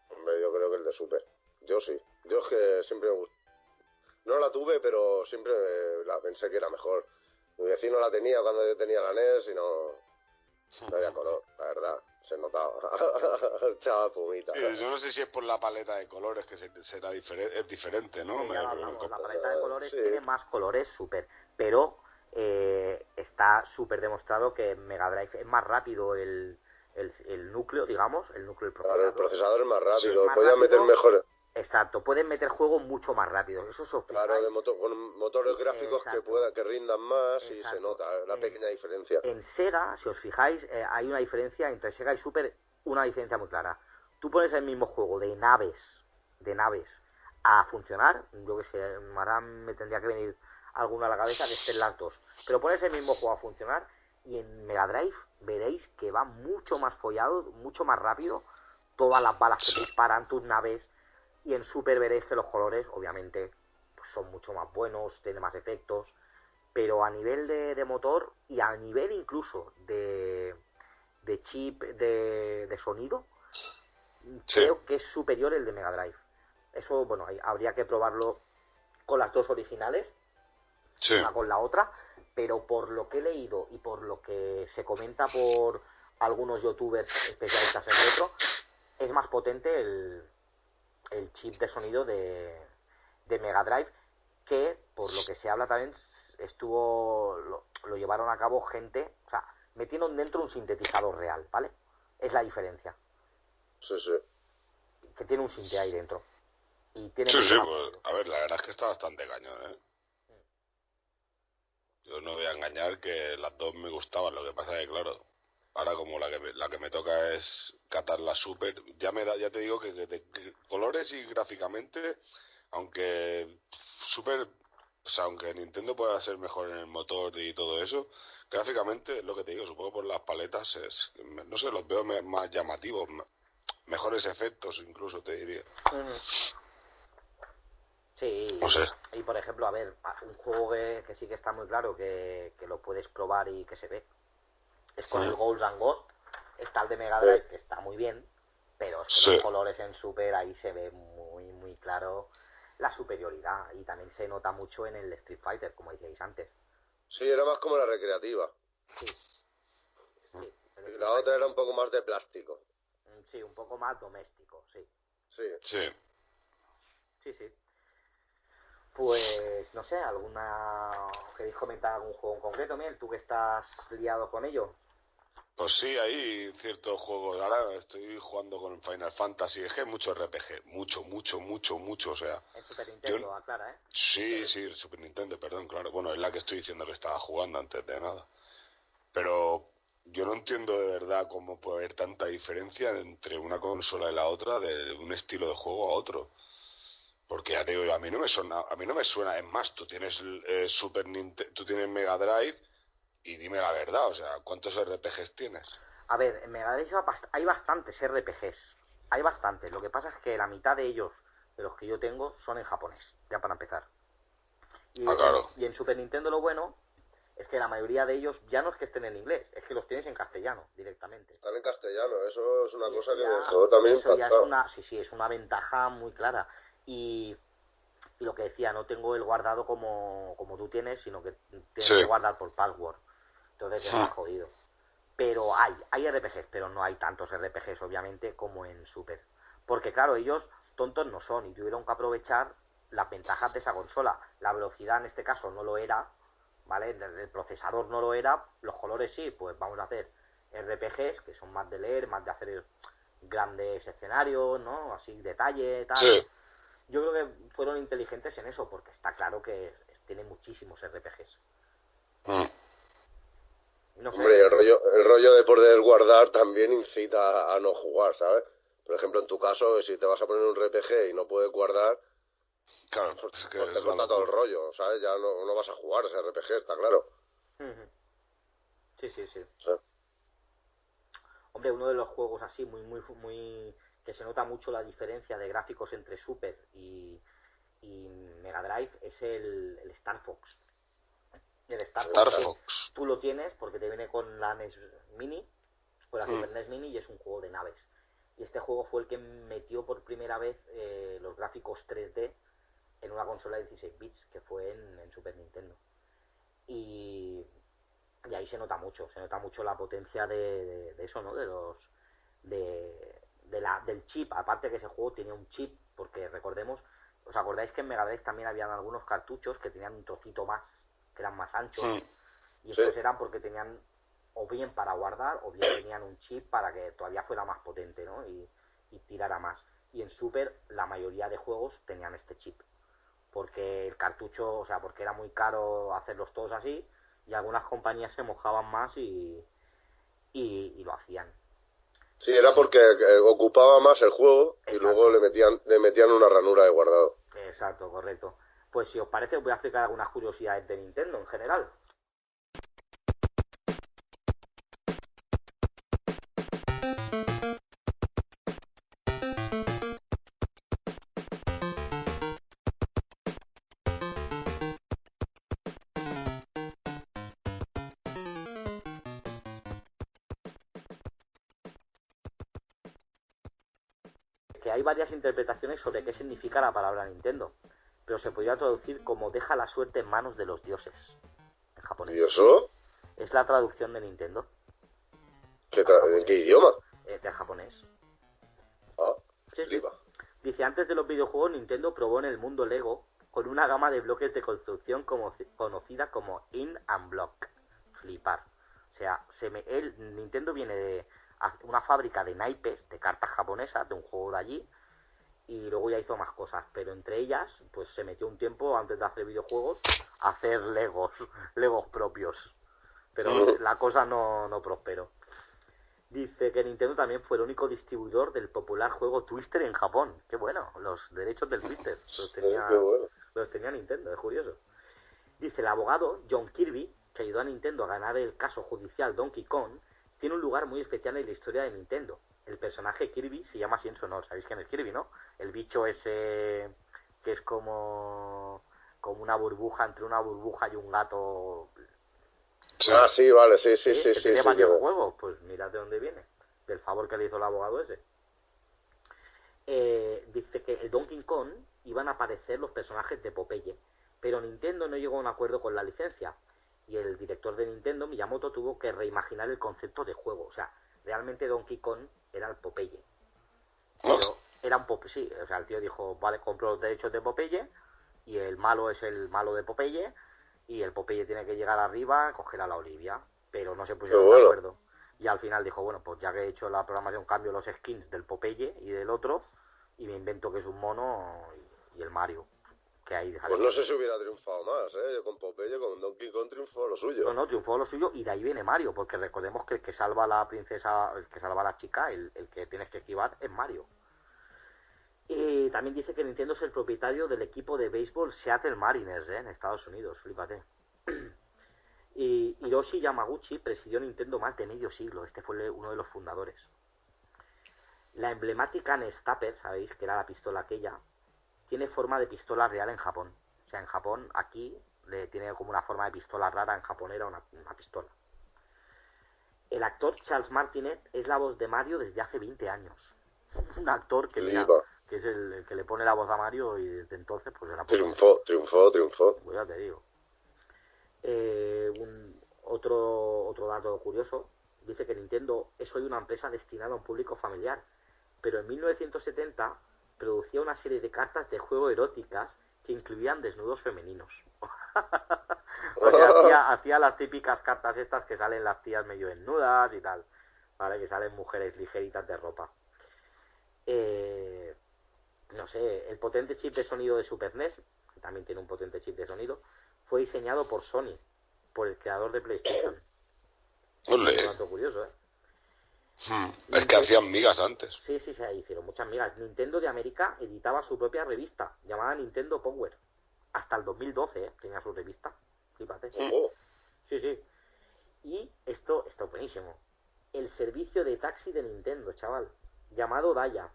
Hombre, yo creo que el de Super. Yo sí. Yo es que siempre me gustó. No la tuve, pero siempre la pensé que era mejor. Mi vecino la tenía cuando yo tenía la NES y no había color, la verdad. Se notaba. Echaba pumita. Sí, yo no sé si es por la paleta de colores que será es diferente, ¿no? Sí, ya lo hablamos. La paleta de colores Sí. tiene más colores Super. Pero está súper demostrado que en Mega Drive es más rápido el núcleo, digamos, el núcleo del procesador. Claro, el procesador es más rápido. Es más Podían meter rápido. mejor. Exacto, pueden meter juegos mucho más rápidos. Eso es Claro, con motores gráficos que rindan más. Exacto. Y se nota la pequeña diferencia. En Sega, si os fijáis, hay una diferencia entre Sega y Super, una diferencia muy clara. Tú pones el mismo juego de naves a funcionar, yo que sé, ahora me tendría que venir alguna a la cabeza que estén las dos, pero pones el mismo juego a funcionar y en Mega Drive veréis que va mucho más follado, mucho más rápido, todas las balas que te disparan, tus naves, y en Super veréis que los colores, obviamente, pues son mucho más buenos, tienen más efectos, pero a nivel de motor y a nivel incluso de chip de sonido, creo que es superior el de Mega Drive. Eso, bueno, habría que probarlo con las dos originales, una con la otra, pero por lo que he leído y por lo que se comenta por algunos youtubers especialistas en retro, es más potente el chip de sonido de Mega Drive, que por lo que se habla también lo llevaron a cabo gente, o sea, metieron dentro un sintetizador real, ¿vale? Es la diferencia. Sí. Que tiene un sinte ahí dentro. Y tiene pues, a ver, la verdad es que está bastante cañón, Yo no voy a engañar que las dos me gustaban, lo que pasa es que, claro, ahora como la que me toca es catar la Super, ya te digo que de colores y gráficamente, aunque Super, o sea, aunque Nintendo pueda ser mejor en el motor y todo eso, gráficamente, lo que te digo, supongo por las paletas, no sé, los veo más llamativos, mejores efectos incluso, te diría. Sí, no sé. Y por ejemplo, a ver, un juego que sí que está muy claro, que lo puedes probar y que se ve, es con el Ghosts and Ghost. Está el de Mega Drive, que está muy bien, pero es que los colores en Super ahí se ve muy, muy claro la superioridad, y también se nota mucho en el Street Fighter, como decíais antes. Sí, era más como la recreativa. Sí. Y la otra era un poco más de plástico. Sí, un poco más doméstico, sí. Sí. Pues, no sé, ¿queréis comentar algún juego en concreto, Miel? ¿Tú que estás liado con ello? Pues sí, hay ciertos juegos. Ahora estoy jugando con Final Fantasy. Es que hay mucho RPG. Mucho, o sea. En Super Nintendo, aclara, ¿eh? Sí, el Super Nintendo, perdón, claro. Bueno, es la que estoy diciendo que estaba jugando antes de nada. Pero yo no entiendo de verdad cómo puede haber tanta diferencia entre una consola y la otra de un estilo de juego a otro. Porque ya te digo, a mí no me suena, es más, tú tienes Super Nintendo, tú tienes Mega Drive y dime la verdad, o sea, ¿cuántos RPGs tienes? A ver, en Mega Drive hay bastantes RPGs. Hay bastantes. Lo que pasa es que la mitad de ellos, de los que yo tengo, son en japonés, ya para empezar. Claro. Y en Super Nintendo lo bueno es que la mayoría de ellos ya no es que estén en inglés, es que los tienes en castellano directamente. Están en castellano, eso es una Y cosa eso que ya, me dejó también eso ya es impactado. sí, es una ventaja muy clara. Y lo que decía, no tengo el guardado como tú tienes, sino que tienes que Sí. guardar por password. Entonces es más jodido. Pero hay RPGs, pero no hay tantos RPGs, obviamente, como en Super. Porque claro, ellos tontos no son y tuvieron que aprovechar las ventajas de esa consola. La velocidad en este caso no lo era, ¿vale? El procesador no lo era, los colores sí, pues vamos a hacer RPGs, que son más de leer, más de hacer grandes escenarios, ¿no? Así, detalle, tal. Sí. Yo creo que fueron inteligentes en eso, porque está claro que tiene muchísimos RPGs. No sé. Hombre, el rollo de poder guardar también incita a no jugar, ¿sabes? Por ejemplo, en tu caso, si te vas a poner un RPG y no puedes guardar, Claro, es que pues es te una corta todo el locura. rollo, ¿sabes? Ya no vas a jugar ese RPG, está claro. Sí, sí, sí. Sí. Hombre, uno de los juegos así muy que se nota mucho la diferencia de gráficos entre Super y Mega Drive es el Star Fox. El Star Fox Star que Fox. tú lo tienes porque te viene con la NES Mini o la Super NES Mini y es un juego de naves. Y este juego fue el que metió por primera vez los gráficos 3D en una consola de 16 bits, que fue en Super Nintendo. Y ahí se nota mucho la potencia de eso, ¿no? De los del chip, aparte que ese juego tenía un chip, porque recordemos, ¿os acordáis que en Mega Drive también habían algunos cartuchos que tenían un trocito más, que eran más anchos? Y Sí. estos eran porque tenían o bien para guardar o bien tenían un chip para que todavía fuera más potente, ¿no? Y tirara más. Y en Super la mayoría de juegos tenían este chip, porque el cartucho, o sea, porque era muy caro hacerlos todos así y algunas compañías se mojaban más y lo hacían. Sí, era porque ocupaba más el juego y luego Exacto, le metían una ranura de guardado. exacto, correcto. Pues si os parece os voy a explicar algunas curiosidades de Nintendo en general. Que hay varias interpretaciones sobre qué significa la palabra Nintendo, pero se podría traducir como deja la suerte en manos de los dioses, en japonés. ¿Y eso? Es la traducción de Nintendo ¿En qué idioma? de japonés. Ah, Sí, sí. flipa. Dice, antes de los videojuegos, Nintendo probó en el mundo Lego con una gama de bloques de construcción conocida como In and Block. Flipar. O sea, Nintendo viene de una fábrica de naipes, de cartas japonesas, de un juego de allí, y luego ya hizo más cosas, pero entre ellas, pues se metió un tiempo antes de hacer videojuegos a hacer Legos propios. Pero la cosa no prosperó. Dice que Nintendo también fue el único distribuidor del popular juego Twister en Japón. Qué bueno, los derechos del Twister Qué bueno. los tenía Nintendo, es curioso. Dice el abogado John Kirby, que ayudó a Nintendo a ganar el caso judicial Donkey Kong, tiene un lugar muy especial en la historia de Nintendo. El personaje Kirby se llama así en su honor. ¿Sabéis quién es Kirby, no? El bicho ese que es como una burbuja, entre una burbuja y un gato. Sí. Ah, sí, vale, sí, Sí, sí, sí, que sí, tiene sí. varios juegos. Pues mirad de dónde viene. Del favor que le hizo el abogado ese. Dice que el Donkey Kong iban a aparecer los personajes de Popeye, pero Nintendo no llegó a un acuerdo con la licencia y el director de Nintendo, Miyamoto, tuvo que reimaginar el concepto de juego. O sea, realmente Donkey Kong era el Popeye, pero era un Popeye, sí, o sea, el tío dijo, vale, compro los derechos de Popeye y el malo es el malo de Popeye y el Popeye tiene que llegar arriba a coger a la Olivia, pero no se Qué pusieron de bueno. acuerdo. Y al final dijo, bueno, pues ya que he hecho la programación, cambio los skins del Popeye y del otro y me invento que es un mono y el Mario. que hay... Pues no sé si hubiera triunfado más, ¿eh? Yo con Popeye, con Donkey Kong triunfó lo suyo. No, triunfó lo suyo y de ahí viene Mario, porque recordemos que el que salva a la princesa, el que salva a la chica, el que tienes que esquivar es Mario. Y también dice que Nintendo es el propietario del equipo de béisbol Seattle Mariners, en Estados Unidos, flípate. Y Hiroshi Yamaguchi presidió Nintendo más de medio siglo, este fue uno de los fundadores. La emblemática Nestapper, sabéis que era la pistola aquella, tiene forma de pistola real en Japón. O sea, en Japón, aquí, tiene como una forma de pistola rara, en Japón era una pistola. El actor Charles Martinet es la voz de Mario desde hace 20 años. Un actor que, mira, que es el que le pone la voz a Mario y desde entonces pues era... Triunfó. Pues ya te digo. Otro dato curioso, dice que Nintendo es hoy una empresa destinada a un público familiar, pero en 1970 producía una serie de cartas de juego eróticas que incluían desnudos femeninos. O sea, hacía las típicas cartas estas que salen las tías medio desnudas y tal, ¿vale? Que salen mujeres ligeritas de ropa. No sé, el potente chip de sonido de Super NES, que también tiene un potente chip de sonido, fue diseñado por Sony, por el creador de PlayStation. Olé. Un dato curioso, ¿eh? Es que hacían migas antes. Sí, hicieron muchas migas. Nintendo de América editaba su propia revista, llamada Nintendo Power. Hasta el 2012, tenía su revista. Fíjate. Sí. Y esto es buenísimo. El servicio de taxi de Nintendo, chaval, llamado Daya.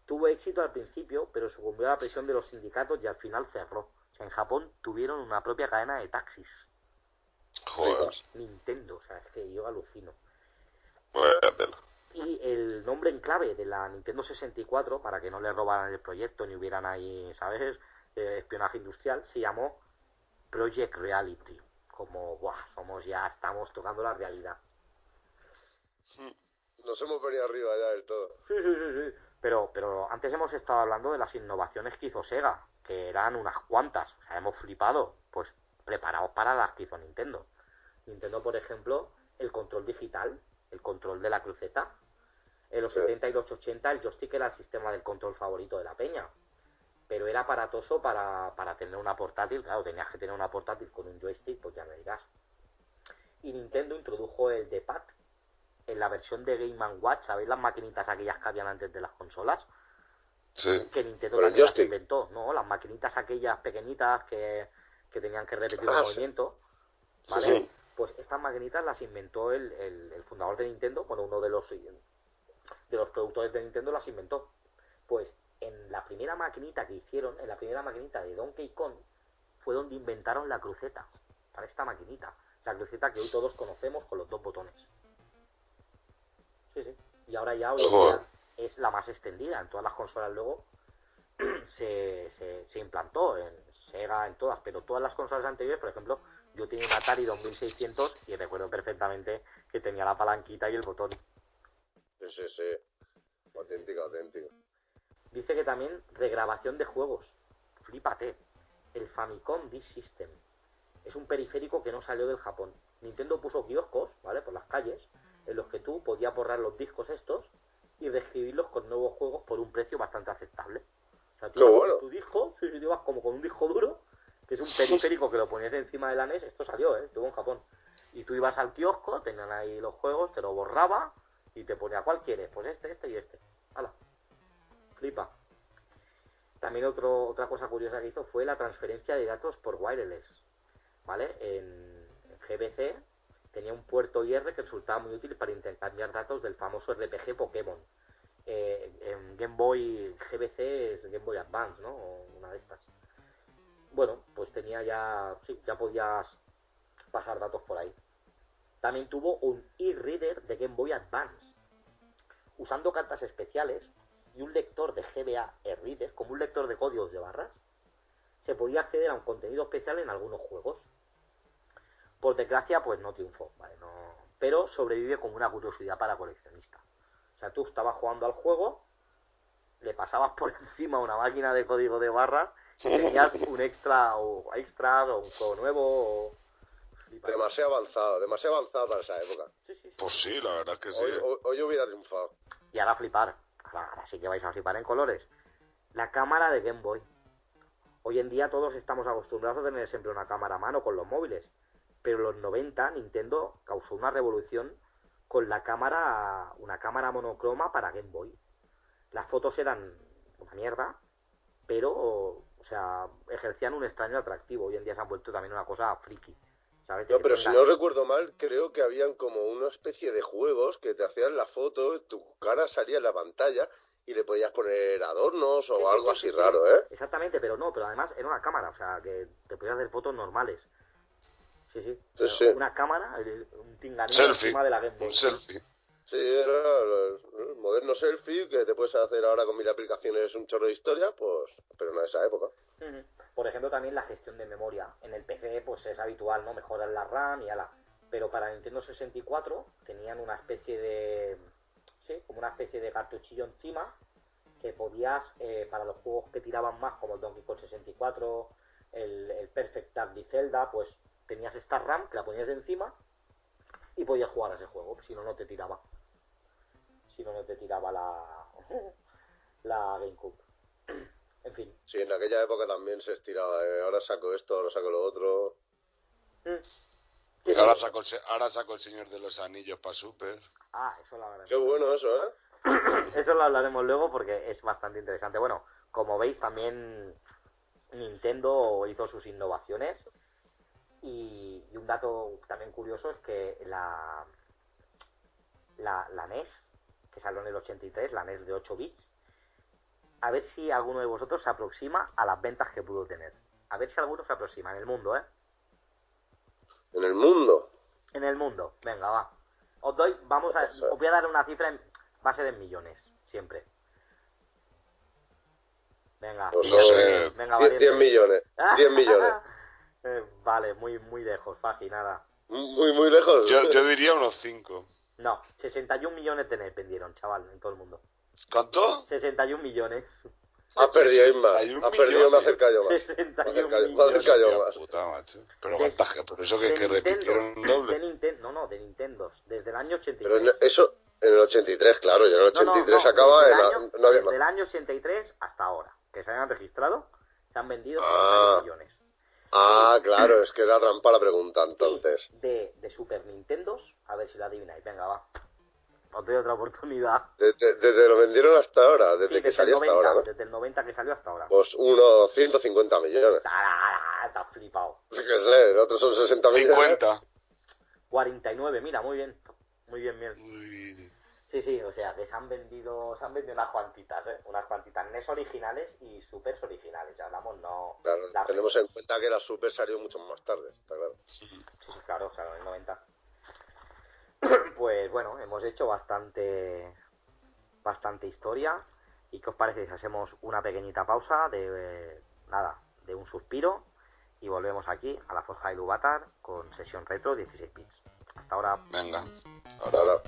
Tuvo éxito al principio, pero sucumbió a la presión de los sindicatos y al final cerró. O sea, en Japón tuvieron una propia cadena de taxis. Joder. Nintendo, o sea, es que yo alucino. Bueno. Y el nombre en clave de la Nintendo 64, para que no le robaran el proyecto ni hubieran ahí, ¿sabes?, espionaje industrial, se llamó Project Reality. Como, estamos tocando la realidad. Nos hemos venido arriba ya del todo. Sí. Pero antes hemos estado hablando de las innovaciones que hizo Sega, que eran unas cuantas. O sea, hemos flipado. Pues preparados para las que hizo Nintendo. Nintendo, por ejemplo, el control digital, el control de la cruceta. En los 70 y los 80 el joystick era el sistema del control favorito de la peña. Pero era aparatoso para tener una portátil. Claro, tenías que tener una portátil con un joystick, pues ya me dirás. Y Nintendo introdujo el D-Pad en la versión de Game & Watch. ¿Sabéis las maquinitas aquellas que habían antes de las consolas? Sí. Que Nintendo también las inventó, ¿no? Las maquinitas aquellas pequeñitas que tenían que repetir el movimiento, ¿vale? Sí. Pues estas maquinitas las inventó el fundador de Nintendo, bueno, uno de los productores de Nintendo las inventó. Pues en la primera maquinita que hicieron, en la primera maquinita de Donkey Kong, fue donde inventaron la cruceta, para esta maquinita. La cruceta que hoy todos conocemos con los dos botones. Sí. Y ahora ya hoy en día es la más extendida. En todas las consolas luego se implantó, en Sega, en todas, pero todas las consolas anteriores, por ejemplo, yo tenía un Atari 2600 y recuerdo perfectamente que tenía la palanquita y el botón. Sí. Auténtico. Dice que también regrabación de juegos. Flípate. El Famicom Disk System es un periférico que no salió del Japón. Nintendo puso kioscos, ¿vale?, por las calles, en los que tú podías borrar los discos estos y reescribirlos con nuevos juegos por un precio bastante aceptable. O sea, tú ibas con tu disco, tú ibas como con un disco duro, que es un periférico que lo ponías encima de la NES, esto salió, estuvo en Japón. Y tú ibas al kiosco, tenían ahí los juegos, te lo borraba y te ponía ¿cuál quieres? Pues este y este. ¡Hala! Flipa. También otra cosa curiosa que hizo fue la transferencia de datos por wireless, ¿vale? En GBC tenía un puerto IR que resultaba muy útil para intercambiar datos del famoso RPG Pokémon. En Game Boy GBC es Game Boy Advance, ¿no? O una de estas. Bueno, pues tenía ya podías pasar datos por ahí. También tuvo un e-reader de Game Boy Advance. Usando cartas especiales y un lector de GBA e-reader, como un lector de códigos de barras, se podía acceder a un contenido especial en algunos juegos. Por desgracia, pues no triunfó, ¿vale? No, pero sobrevive como una curiosidad para coleccionista. O sea, tú estabas jugando al juego, le pasabas por encima una máquina de código de barras y tenías un extra o un juego nuevo o... Demasiado avanzado para esa época. Sí. Pues sí, la verdad es que sí. Hoy hubiera triunfado. Y ahora flipar. Ahora sí que vais a flipar en colores. La cámara de Game Boy. Hoy en día todos estamos acostumbrados a tener siempre una cámara a mano con los móviles, pero en los 90 Nintendo causó una revolución con una cámara monocroma para Game Boy. Las fotos eran una mierda, pero, o sea, ejercían un extraño atractivo. Hoy en día se han vuelto también una cosa friki, ¿sabes? No, pero si no recuerdo mal, creo que habían como una especie de juegos que te hacían la foto, tu cara salía en la pantalla y le podías poner adornos o algo así raro, ¿eh? Exactamente, pero además era una cámara, o sea, que te podías hacer fotos normales. Sí. Una cámara, un tinganillo encima de la Game Boy. Un selfie. Sí, era el moderno selfie que te puedes hacer ahora con 1000 aplicaciones un chorro de historia, pues, pero no de esa época. Por ejemplo, también la gestión de memoria. En el PC, pues es habitual, ¿no? Mejorar la RAM y ala. Pero para Nintendo 64 tenían una especie de... Sí, como una especie de cartuchillo encima que podías, para los juegos que tiraban más, como el Donkey Kong 64, el Perfect Dark de Zelda, pues tenías esta RAM que la ponías encima y podías jugar a ese juego, si no, no te tiraba. Si no, no te tiraba la GameCube. En fin. Sí, en aquella época también se estiraba, ahora saco esto, ahora saco lo otro. Y ahora saco el Señor de los Anillos para Super. Eso lo hablaremos. Qué bueno eso, ¿eh? Eso lo hablaremos luego porque es bastante interesante. Bueno, como veis también Nintendo hizo sus innovaciones y un dato también curioso es que la NES, que salió en el 83, la NES de 8 bits, a ver si alguno de vosotros se aproxima a las ventas que pudo tener. A ver si alguno se aproxima en el mundo, ¿eh? ¿En el mundo? En el mundo, venga, va. Os voy a dar una cifra, va a ser en millones, siempre. Venga, pues no sé, venga, 10 millones. 10 millones. Vale, muy lejos, fácil, nada. Muy lejos. Yo diría unos 5. No, 61 millones de NES vendieron, chaval, en todo el mundo. ¿Cuánto? 61 millones. Has perdido, Isma. Has perdido, me acerca yo más. 61 Me acerca yo más. Puta, macho. Pero por eso que repitieron doble. De Nintendo, desde el año 83. Pero eso en el 83, claro, y en el 83 acaba no había desde el año 83 hasta ahora, que se hayan registrado, se han vendido 61 millones. Claro, es que era trampa la pregunta, entonces. De Super Nintendos, a ver si la adivináis, venga, va. Os doy otra oportunidad. Desde lo vendieron hasta ahora, desde que salió 90, hasta ahora, ¿no? Desde el 90 que salió hasta ahora. Pues unos 150 millones. Estás flipado. Sí que sé, el otro son 60 millones. 50. 49, mira, muy bien. Muy bien. Sí, o sea, que se han vendido unas cuantitas, unas cuantitas NES originales y Supers originales, hablamos, no... Claro, tenemos en cuenta que la Super salió mucho más tarde, está claro. Sí, claro, o sea, en el 90. Pues bueno, hemos hecho bastante historia. ¿Y qué os parece si hacemos una pequeñita pausa de un suspiro y volvemos aquí a la Forja de Ilúvatar con sesión retro 16 bits? Hasta ahora. Venga, ahora.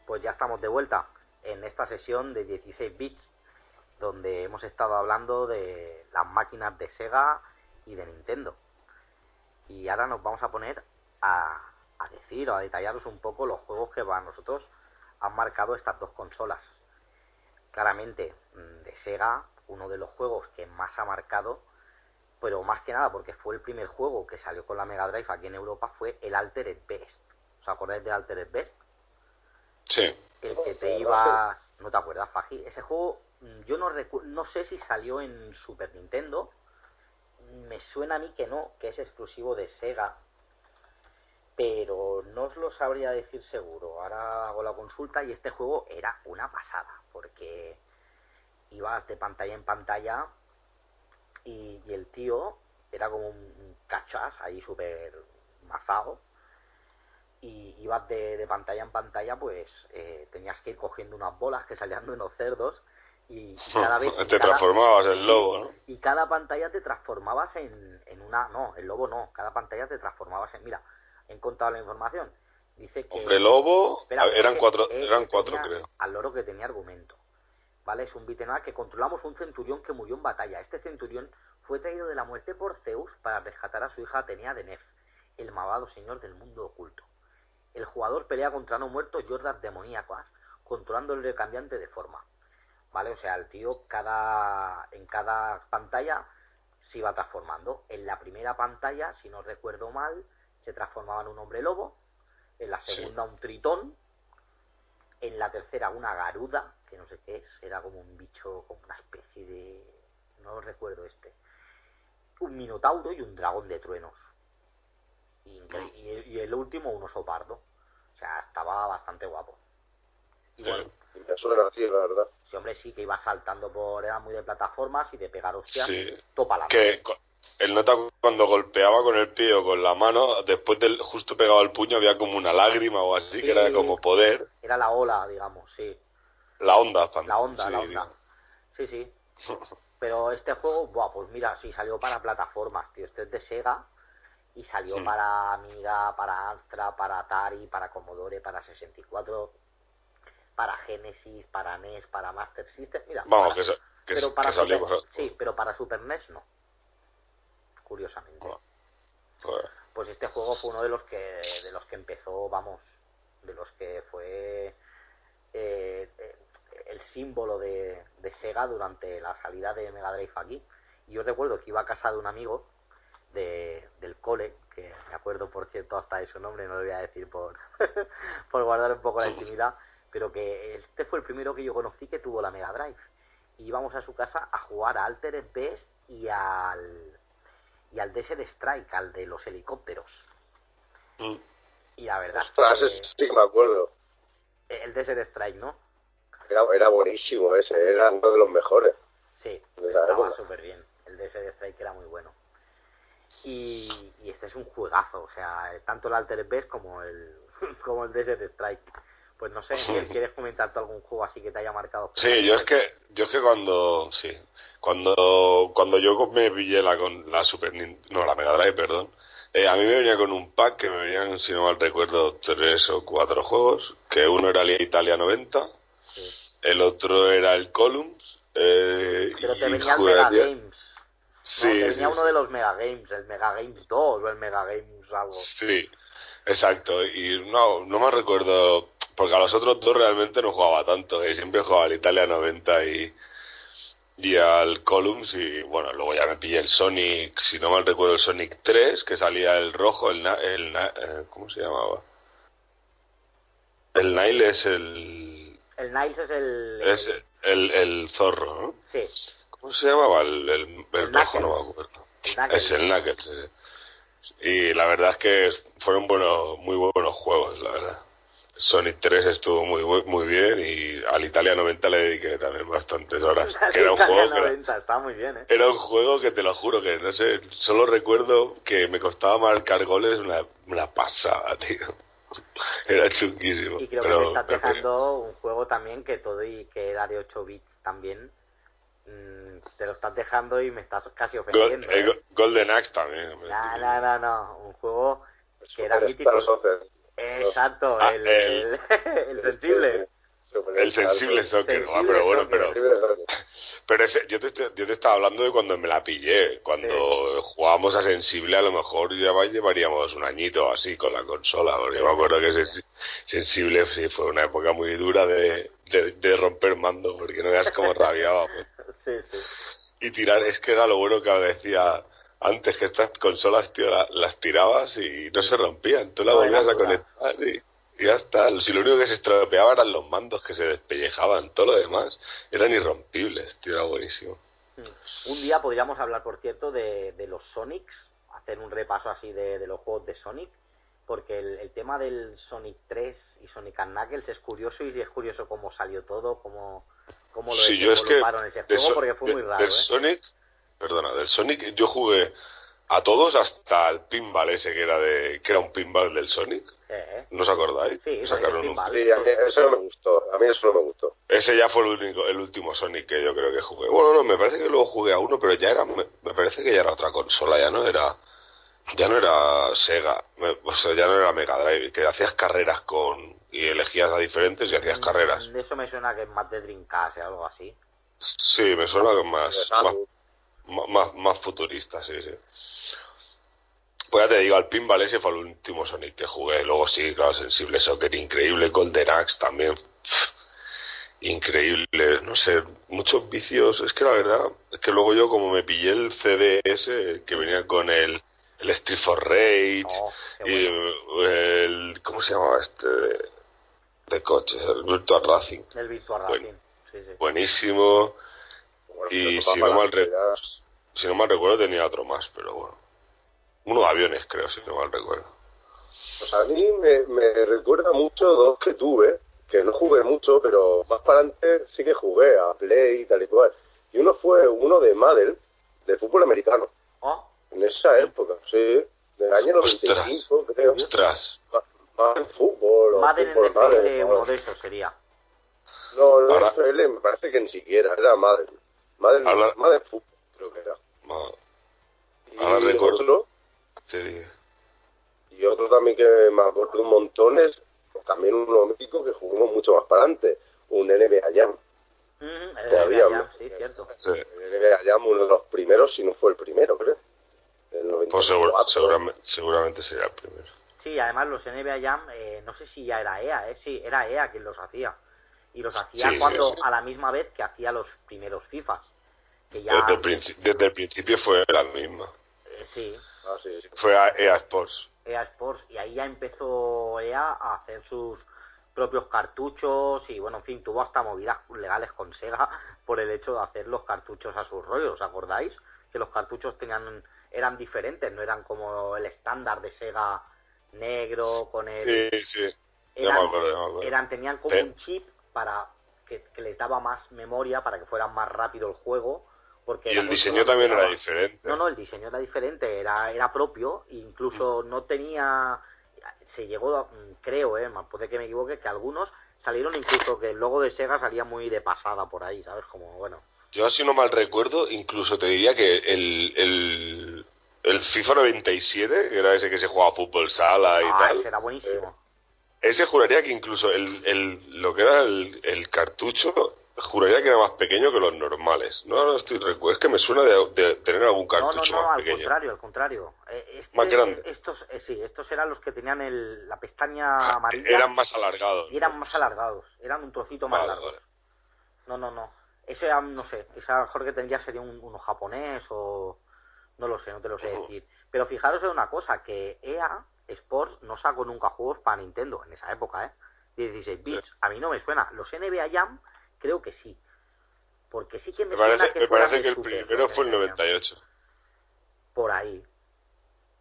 Pues ya estamos de vuelta en esta sesión de 16 bits donde hemos estado hablando de las máquinas de Sega y de Nintendo. Y ahora nos vamos a poner a decir o a detallaros un poco los juegos que para nosotros han marcado estas dos consolas. claramente, de Sega, uno de los juegos que más ha marcado, pero más que nada porque fue el primer juego que salió con la Mega Drive aquí en Europa, fue el Altered Beast. ¿Os acordáis de Altered Beast? Sí. El que te ibas... ¿No te acuerdas, Faji? Ese juego, yo no sé si salió en Super Nintendo. Me suena a mí que no, que es exclusivo de Sega. Pero no os lo sabría decir seguro. Ahora hago la consulta y este juego era una pasada. Porque ibas de pantalla en pantalla y el tío era como un cachas ahí súper mazado. Y ibas de pantalla en pantalla, pues tenías que ir cogiendo unas bolas que salían de unos cerdos y cada vez... Te transformabas en lobo, ¿no? Y cada pantalla te transformabas en una... No, el lobo no, cada pantalla te transformabas en... Mira, he encontrado la información. Dice que... Hombre lobo, espera, eran cuatro, tenía, creo. Al loro que tenía argumento. ¿Vale? Es un beat'em up que controlamos un centurión que murió en batalla. Este centurión fue traído de la muerte por Zeus para rescatar a su hija Atenea de Nef, el malvado señor del mundo oculto. El jugador pelea contra no muertos y hordas demoníacas, controlando el recambiante de forma. ¿Vale? O sea, el tío en cada pantalla se iba transformando. En la primera pantalla, si no recuerdo mal, se transformaba en un hombre lobo. En la segunda, un tritón. En la tercera, una garuda, que no sé qué es. Era como un bicho, como una especie de... No lo recuerdo este. Un minotauro y un dragón de truenos. Y el último, un oso pardo. O sea, estaba bastante guapo. Y bueno, me suena así, la verdad. sí, hombre, sí, que iba saltando por... Era muy de plataformas y de pegar hostias. Sí. Topa la Que el nota cuando golpeaba con el pie o con la mano, después del justo pegado al puño había como una lágrima o así, sí, que era como poder. Era la ola, digamos, sí. La onda. La onda, sí, la onda. Sí, sí. Pero este juego, buah, pues mira, sí, salió para plataformas, tío. Este es de Sega y salió para Amiga, para Amstrad, para Atari, para Commodore, para 64, para Genesis, para NES, para Master System. Mira, vamos, pero para que salió Super, para... sí, pero para Super NES no. Curiosamente. Pues este juego fue uno de los que empezó, vamos, de los que fue el símbolo de Sega durante la salida de Mega Drive aquí. Y yo recuerdo que iba a casa de un amigo del cole, que me acuerdo por cierto hasta de su nombre, no lo voy a decir por por guardar un poco la intimidad, pero que este fue el primero que yo conocí que tuvo la Mega Drive. Y íbamos a su casa a jugar a Altered Beast y al Desert Strike, al de los helicópteros. Y la verdad ostras, es que... sí que me acuerdo. El Desert Strike, ¿no? Era buenísimo ese, era uno de los mejores. Sí, de la estaba época. súper bien. El Desert Strike era muy bueno. Y este es un juegazo, o sea, tanto el Altered Beast como el Desert Strike. Pues no sé, ¿quieres comentar tú algún juego así que te haya marcado? Sí, yo es que cuando yo me pillé la Mega Drive, perdón, a mí me venía con un pack que me venían, si no mal recuerdo, 3 o 4 juegos, que uno era el Italia 90, sí. El otro era el Columns, pero te venía el Mega Games. Sí, no, te venía uno de los Mega Games, el Mega Games 2 o el Mega Games algo. Sí, exacto, y no me recuerdo, porque a los otros dos realmente no jugaba tanto, siempre jugaba al Italia 90 y al Columns, y bueno, luego ya me pillé el Sonic, si no mal recuerdo, el Sonic 3, que salía el rojo, ¿cómo se llamaba? El Nile es el... El Niles es el... Es el zorro, ¿no? Sí. ¿Cómo se llamaba? El rojo, no me acuerdo. Es el Knuckles, sí. Y la verdad es que fueron muy buenos juegos, la verdad. Sonic 3 estuvo muy bien y al Italia 90 le dediqué también bastantes horas. Que era un juego 90, está muy bien, ¿eh? Era un juego que te lo juro que no sé, solo recuerdo que me costaba marcar goles una pasada, tío. Era chunguísimo. Y creo que me estás dejando un juego también que todo y que era de 8 bits también. Te lo estás dejando y me estás casi ofendiendo. Golden Axe también. No. Un juego que era mítico. Exacto, el sensible. El sensible soccer, Sensible pero bueno, Soccer. pero ese, yo te estaba hablando de cuando me la pillé. Cuando jugábamos a sensible, a lo mejor ya llevaríamos un añito o así con la consola. Porque yo me acuerdo que sensible sí fue una época muy dura de romper mando, porque no veas cómo rabiábamos. Sí. Y tirar, es que era lo bueno que decía antes, que estas consolas, tío, las tirabas y no se rompían. Tú las volvías a conectar y ya está. Si lo único que se estropeaba eran los mandos que se despellejaban. Todo lo demás eran irrompibles, tío, era buenísimo. Un día podríamos hablar, por cierto, de los Sonics, hacer un repaso así de los juegos de Sonic, porque el tema del Sonic 3 y Sonic & Knuckles es curioso, y es curioso cómo salió todo, cómo lo desenvoluparon ese juego, porque fue muy raro. Del Sonic yo jugué a todos hasta el pinball ese que era un pinball del Sonic. ¿No os acordáis? Sí, sacaron sí, a mí eso no me gustó. Ese ya fue el último Sonic que yo creo que jugué. Bueno, no, me parece que luego jugué a uno, pero me parece que ya era otra consola, ya no era Sega, o sea, ya no era Mega Drive, que hacías carreras y elegías a diferentes y hacías carreras. Eso me suena que es más de Dreamcast o algo así. Sí, me suena que más futurista, sí. Pues ya te digo, al pinball ese fue el último Sonic que jugué. Luego sí, claro, Sensible Soccer, increíble. Golden Axe también. Increíble. No sé, muchos vicios. Es que la verdad, es que luego yo como me pillé el CD ese que venía con el Street for Rage y el... ¿Cómo se llamaba este? De coches, el Virtual Racing. El Virtual Racing, sí. Buenísimo. Bueno, y si no mal recuerdo tenía otro más, pero bueno. Uno de aviones, creo, si no mal recuerdo. Pues a mí me recuerda mucho dos que tuve, que no jugué mucho, pero más para adelante sí que jugué a Play y tal y cual. Y uno fue uno de Madden, de fútbol americano. En esa época, sí. Del año 95, creo. ¡Ostras! Madden Fútbol. Madden NFL, uno de esos sería. No, NFL me parece que ni siquiera, era Madden. Madden Fútbol, creo que era. Ahora recuerdo. Sí. Y otro también que me acuerdo un montón es también uno mítico que jugamos mucho más para adelante, un NBA Jam. NBA Jam, sí, cierto. Sí. El NBA Jam, uno de los primeros, si no fue el primero, creo. El 94. Pues seguramente sería el primero. Sí, además los NBA Jam, no sé si ya era EA, sí, era EA quien los hacía. Y los hacía a la misma vez que hacía los primeros FIFAs. Que ya... Desde el principio fue la misma. Sí. Sí. Fue EA Sports. EA Sports, y ahí ya empezó EA a hacer sus propios cartuchos y bueno, en fin, tuvo hasta movidas legales con Sega por el hecho de hacer los cartuchos a sus rollos. ¿Os acordáis? Que los cartuchos eran diferentes, no eran como el estándar de Sega negro con el... Sí. Ya me acuerdo. Tenían como un chip para que les daba más memoria, para que fuera más rápido el juego. Porque y el diseño también era diferente. No, el diseño era diferente, era propio, incluso no tenía... Se llegó, creo, puede que me equivoque, que algunos salieron incluso que el logo de Sega salía muy de pasada por ahí, ¿sabes? Como, bueno... Yo, si no mal recuerdo, incluso te diría que el FIFA 97, que era ese que se jugaba fútbol sala y tal... ese era buenísimo. Ese juraría que incluso lo que era el cartucho... Juraría que era más pequeño que los normales. No estoy recuerdo. Es que me suena de tener algún cartucho más pequeño. Al contrario. Más grande. Estos eran los que tenían la pestaña amarilla. Eran más alargados. Y eran más alargados. Eran un trocito más largo. Vale. No. Eso ya no sé. Ese a lo mejor que tendría sería uno japonés o... No lo sé, no te lo sé decir. Pero fijaros en una cosa, que EA Sports no sacó nunca juegos para Nintendo en esa época, 16 bits. Sí. A mí no me suena. Los NBA Jam... Creo que sí. Porque sí que me suena que... Me parece que el primero fue el 98. Por ahí.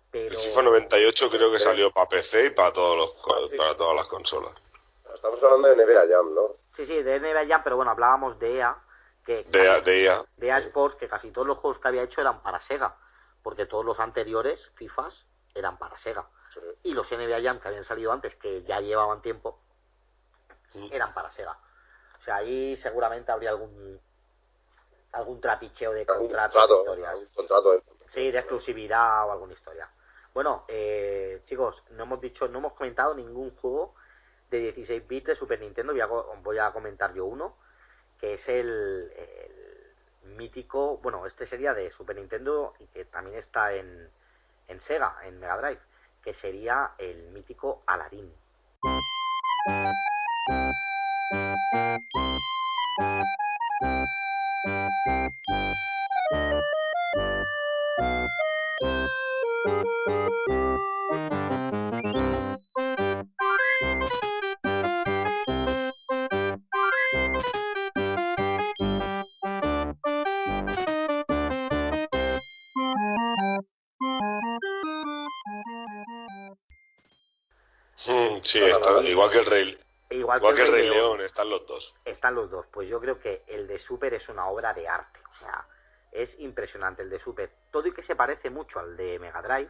Pero... El FIFA 98 creo que salió para PC y para todas las consolas. Estamos hablando de NBA Jam, ¿no? Sí, de NBA Jam, pero bueno, hablábamos de EA. De EA Sports, que casi todos los juegos que había hecho eran para Sega. Porque todos los anteriores, FIFAs, eran para Sega. Sí. Y los NBA Jam que habían salido antes, que ya llevaban tiempo, eran para Sega. O sea, ahí seguramente habría algún trapicheo de contratos, historias. Sí, de exclusividad o alguna historia. Bueno, chicos, no hemos comentado ningún juego de 16 bits de Super Nintendo, voy a comentar yo uno, que es el mítico, bueno, este sería de Super Nintendo y que también está en Sega, en Mega Drive, que sería el mítico Aladdin. Sí, está, igual que el Rey, Igual igual que que el el Rey Rey León. León, están los dos. Están los dos. Pues yo creo que el de Super es una obra de arte. O sea, es impresionante el de Super. Todo y que se parece mucho al de Mega Drive,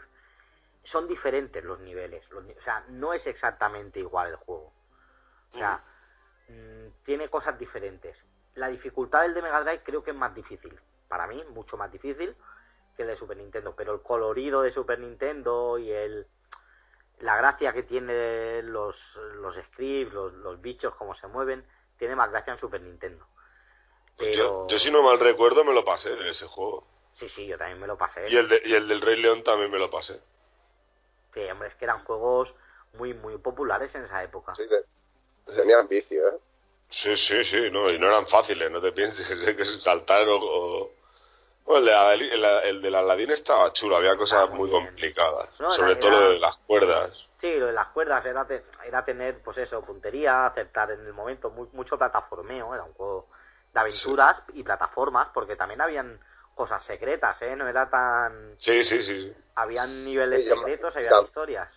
son diferentes los niveles. O sea, no es exactamente igual el juego. O sea, tiene cosas diferentes. La dificultad del de Mega Drive creo que es más difícil. Para mí, mucho más difícil que el de Super Nintendo. Pero el colorido de Super Nintendo y la gracia que tiene los scripts, los bichos, cómo se mueven, tiene más gracia en Super Nintendo. Pero... Yo si no mal recuerdo me lo pasé de ese juego. Sí, yo también me lo pasé. Y el del Rey León también me lo pasé. Sí, hombre, es que eran juegos muy populares en esa época. Sí, tenían vicio, ¿eh? Sí, no, y no eran fáciles, no te pienses que saltar o... Bueno, el del Aladdin estaba chulo, había cosas muy bien complicadas. No, sobre todo lo de las cuerdas. Sí, lo de las cuerdas era tener, pues eso, puntería, acertar en el momento, mucho plataformeo, era un juego de aventuras y plataformas, porque también habían cosas secretas, ¿eh? No era tan... Sí. Habían niveles secretos, habían historias.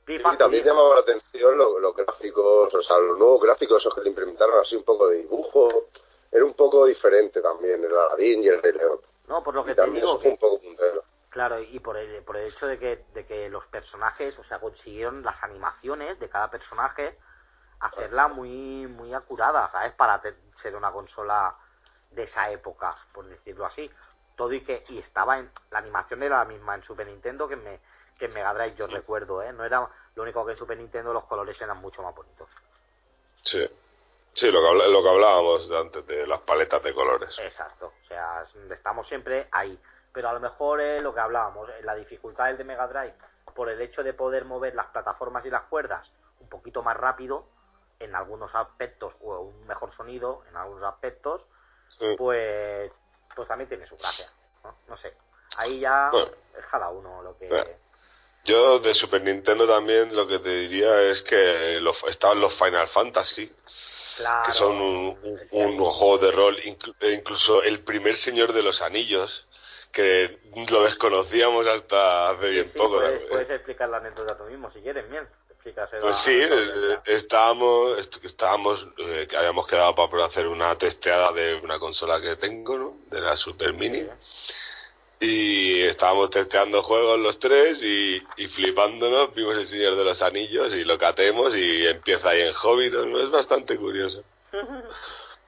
Sí, también llamaba la atención los gráficos, o sea, los nuevos gráficos esos que le implementaron así un poco de dibujo. Era un poco diferente también el Aladdin y el Rey León. No, por lo que y te también digo eso fue un poco puntero. Claro, y por el hecho de que los personajes, o sea, consiguieron las animaciones de cada personaje hacerla muy acurada, ¿sabes? Para ser una consola de esa época, por decirlo así. Todo y estaba la animación era la misma en Super Nintendo que en Mega Drive, yo recuerdo, ¿eh? No era lo único que en Super Nintendo los colores eran mucho más bonitos. Sí, lo que hablábamos antes de las paletas de colores. Exacto, o sea, estamos siempre ahí. Pero a lo mejor lo que hablábamos, la dificultad del de Mega Drive, por el hecho de poder mover las plataformas y las cuerdas un poquito más rápido, en algunos aspectos, o un mejor sonido en algunos aspectos, pues también tiene su gracia, ¿no? No sé, ahí ya es cada uno lo que... Yo de Super Nintendo también lo que te diría es que estaban los Final Fantasy, claro, que son un juego de rol, incluso el primer Señor de los Anillos, que lo desconocíamos hasta hace bien poco. Puedes explicar la anécdota tú mismo si quieres, bien. Pues sí, que habíamos quedado para hacer una testeada de una consola que tengo, ¿no? De la Super Mini. Sí. Y estábamos testeando juegos los tres y flipándonos, vimos El Señor de los Anillos y lo catemos y empieza ahí en Hobbit, ¿no? Es bastante curioso.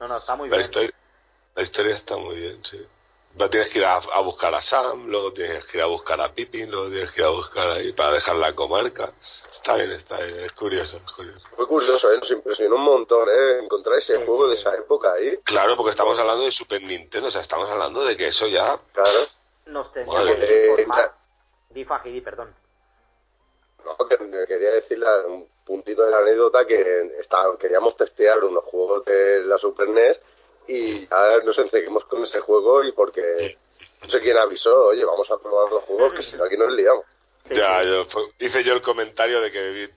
No, está muy bien. La historia está muy bien, sí. Tienes que ir a buscar a Sam, luego tienes que ir a buscar a Pippin, luego tienes que ir a buscar ahí para dejar la comarca. Está bien, es curioso. Muy curioso, nos impresionó un montón, encontrar ese juego de esa época ahí. Claro, porque estamos hablando de Super Nintendo, o sea, estamos hablando de que eso ya... Claro. Nos tendríamos que informar. Di, perdón. No, que quería decirle un puntito de la anécdota que queríamos testear unos juegos de la Super NES y ya nos enceguemos con ese juego y porque no sé quién avisó, oye, vamos a probar los juegos que si no aquí nos liamos. Hice yo el comentario de que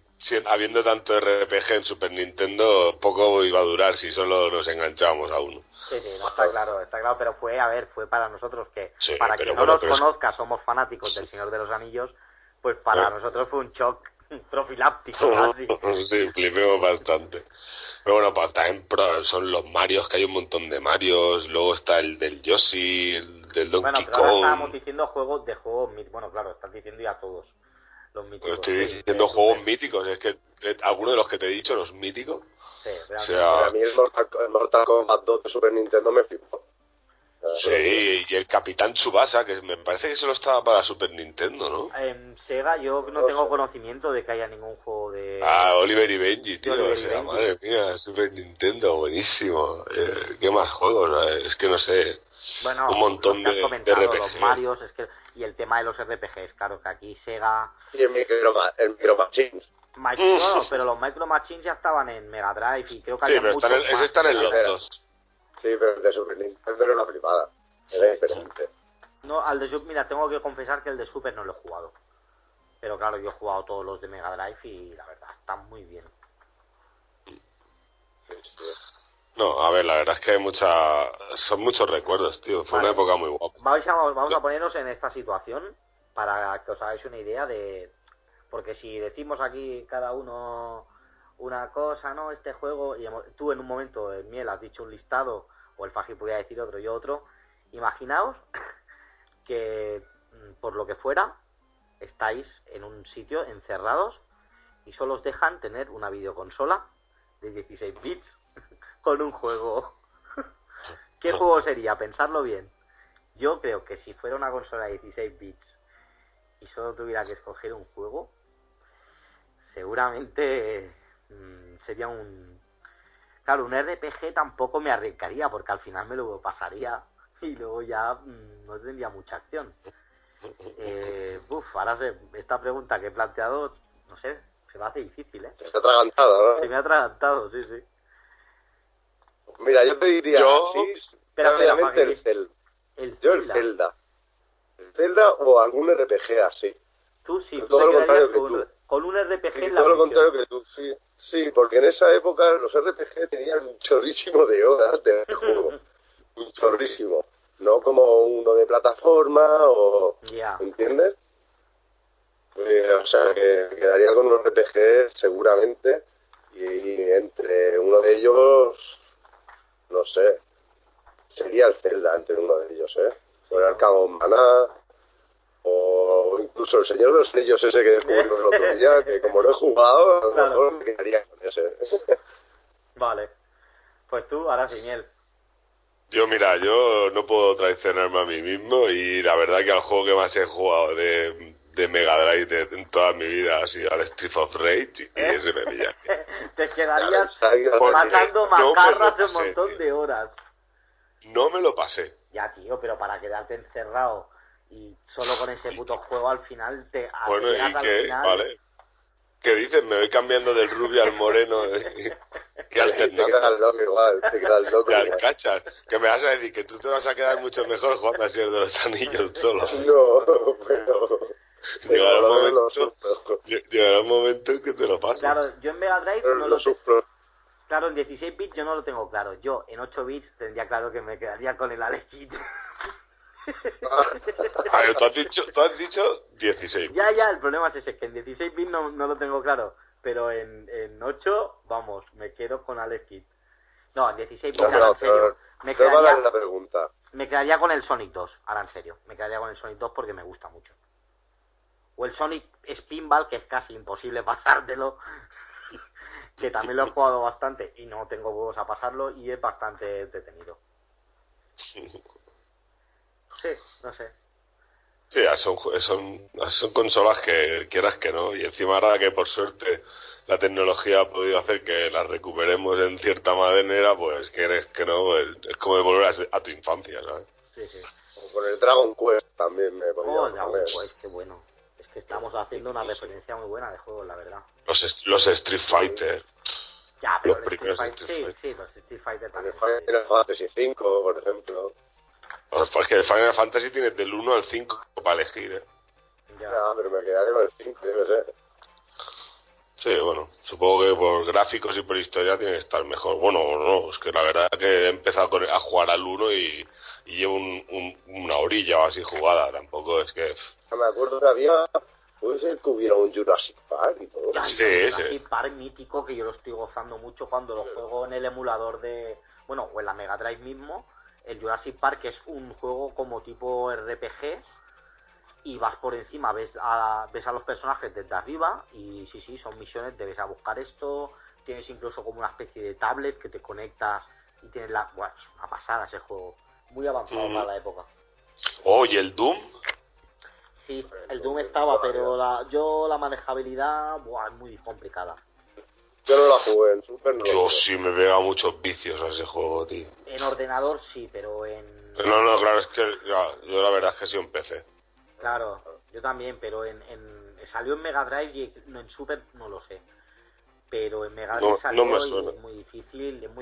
habiendo tanto RPG en Super Nintendo, poco iba a durar si solo nos enganchábamos a uno. Sí, no, está claro, pero fue para nosotros que, para quien no nos conozca, somos fanáticos del Señor de los Anillos, pues para nosotros fue un shock profiláctico casi. Sí, flipemos bastante. Pero bueno, pues también son los Marios, que hay un montón de Marios, luego está el del Yoshi, el del Donkey Kong. Ahora estábamos diciendo juegos míticos, bueno, claro, estás diciendo ya todos los míticos. Estoy diciendo juegos míticos, es que alguno de los que te he dicho, los míticos. Sí, a mí el Mortal Kombat 2 de Super Nintendo me flipó. Sí, y el Capitán Tsubasa, que me parece que solo estaba para Super Nintendo, ¿no? En Sega yo no tengo conocimiento de que haya ningún juego de... Oliver y Benji, tío, Oliver o y sea, Benji. madre mía, Super Nintendo, buenísimo. ¿Qué más juegos? Es que no sé, Bueno, un montón los que has de comentado, los RPGs. Marios, es que... Y el tema de los RPGs, claro, que aquí Sega... Y el Micro Machines. No, pero los Micro Machines ya estaban en Mega Drive y creo que Sí, había pero muchos ese más. están en los Era. dos. Sí, pero el de Super Nintendo era una flipada. Era diferente. No, al de Super, mira, tengo que confesar que el de Super no lo he jugado. Pero claro, yo he jugado todos los de Mega Drive y la verdad están muy bien. Sí. No, a ver, la verdad es que son muchos recuerdos, tío. Fue Vale. una época muy guapa. Vamos a ponernos en esta situación para que os hagáis una idea de... Porque si decimos aquí cada uno una cosa, ¿no? Este juego, y tú en un momento, Miel, has dicho un listado, o el Faji podría decir otro, yo otro. Imaginaos que, por lo que fuera, estáis en un sitio encerrados y solo os dejan tener una videoconsola de 16 bits con un juego. ¿Qué juego sería? Pensadlo bien. Yo creo que si fuera una consola de 16 bits y solo tuviera que escoger un juego, seguramente sería un... Claro, un RPG tampoco me arriesgaría porque al final me lo pasaría y luego ya no tendría mucha acción. Ahora esta pregunta que he planteado, no sé, se me hace difícil, ¿eh? Se te ha atragantado, Se ¿no? me ha atragantado, sí, sí. Mira, yo te diría así, Espera, rápidamente Faji. el Zelda. El Yo el Zelda. Zelda. El Zelda o algún RPG así. Tú sí, Pero tú todo te lo quedarías contrario que tú. con un RPG Sí, en la todo lo prisión. contrario que tú, sí. Sí, porque en esa época los RPG tenían un chorrísimo de horas de juego. Un chorrísimo. No como uno de plataforma o... Ya. ¿Entiendes? O sea, que quedaría con un RPG seguramente. Y entre uno de ellos, no sé, sería el Zelda entre uno de ellos, ¿eh? O el Arkham Maná, o incluso el Señor de los Anillos ese que descubrimos el otro día, que como no he jugado, a lo Claro. mejor me quedaría con ese. Vale. Pues tú, ahora sí, Miel. Yo, mira, yo no puedo traicionarme a mí mismo y la verdad que al juego que más he jugado de Mega Drive en toda mi vida ha sido al Street of Rage y ese me pilla. Te quedarías Porque matando no me lo macarras un pasé, montón tío. de horas. No me lo pasé. Ya, tío, pero para quedarte encerrado y solo con ese puto juego al final te Bueno, llegas ¿y al qué? final... Vale. ¿Qué dices? Me voy cambiando del rubio al moreno y Te alternando. quedas loco igual, te quedas loco Ya, igual. cachas, que me vas a decir que tú te vas a quedar mucho mejor jugando a Señor de los Anillos solo. No, pero Llegará un lo momento, sufro. llegará un momento en que te lo pasas. Claro, yo en Mega Drive Pero no lo sufro. Claro, en 16 bits yo no lo tengo claro. Yo en 8 bits tendría claro que me quedaría con el Alex Kidd. A ver, tú has dicho 16. Ya, el problema es ese, que en 16 bits no lo tengo claro. Pero en 8, vamos, me quedo con Alex Kidd. No, en 16 bits, ahora en serio. Te va a dar la pregunta. Me quedaría con el Sonic 2, ahora en serio. Me quedaría con el Sonic 2 porque me gusta mucho. O el Sonic Spinball, que es casi imposible pasártelo. Que también lo he jugado bastante y no tengo huevos a pasarlo y es bastante entretenido. Sí, no sé. Sí, son consolas que quieras que no, y encima ahora que por suerte la tecnología ha podido hacer que las recuperemos en cierta manera, pues quieres que no, pues, es como de volver a tu infancia, ¿sabes? Sí, sí. O con el Dragon Quest también me ponía. Oh, Dragon Quest, qué bueno. Es que estamos haciendo una referencia muy buena de juegos, la verdad. Los Street Fighter. Ya, pero Los el Street primeros Fighter, Street Fighter. sí, los Street Fighter El también. Final Fantasy V, por ejemplo. Pues que el Final Fantasy tiene del 1 al 5 para elegir, ¿eh? Ya. Ya, pero me quedaré con el 5, yo qué sé. Sí, bueno, supongo que por gráficos y por historia tiene que estar mejor. Bueno, no, es que la verdad que he empezado a jugar al 1 y llevo una orilla o así jugada, tampoco es que... Me acuerdo que había... Puede ser que hubiera un Jurassic Park y todo. Ya, Sí, el sí. Jurassic Park mítico que yo lo estoy gozando mucho cuando lo juego en el emulador de... Bueno, o en la Mega Drive mismo. El Jurassic Park es un juego como tipo RPG y vas por encima, ves a los personajes desde arriba y sí, son misiones, debes a buscar esto, tienes incluso como una especie de tablet que te conectas y tienes la... Bueno, es una pasada ese juego. Muy avanzado para la época. Oh, ¿y el Doom? Sí, el Doom estaba, pero la manejabilidad es muy complicada. Yo no la jugué en Super, no. Yo sí me pega muchos vicios a ese juego, tío. En ordenador sí, pero en... No, claro, es que yo la verdad es que sí en PC. Claro, yo también, pero salió en Mega Drive y en Super no lo sé. Pero en Mega Drive salió me y suena. es muy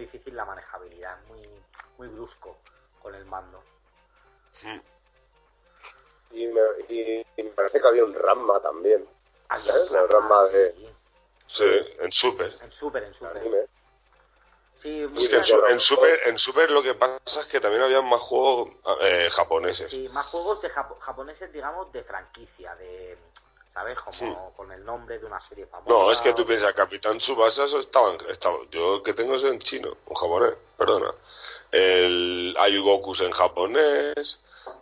difícil la manejabilidad, muy brusco con el mando. Y me parece que había un Ramma también. Había ¿Sabes? El Ramma de... sí. Sí, en Super. En Super. anime. Sí, Es que en Super lo que pasa es que también había más juegos japoneses. Sí, más juegos de japoneses, digamos, de franquicia, ¿sabes? Como con el nombre de una serie famosa. No, es que tú piensas, Capitán Tsubasa, eso estaba, yo el que tengo es en chino, en japonés, perdona. Hay Gokus en japonés,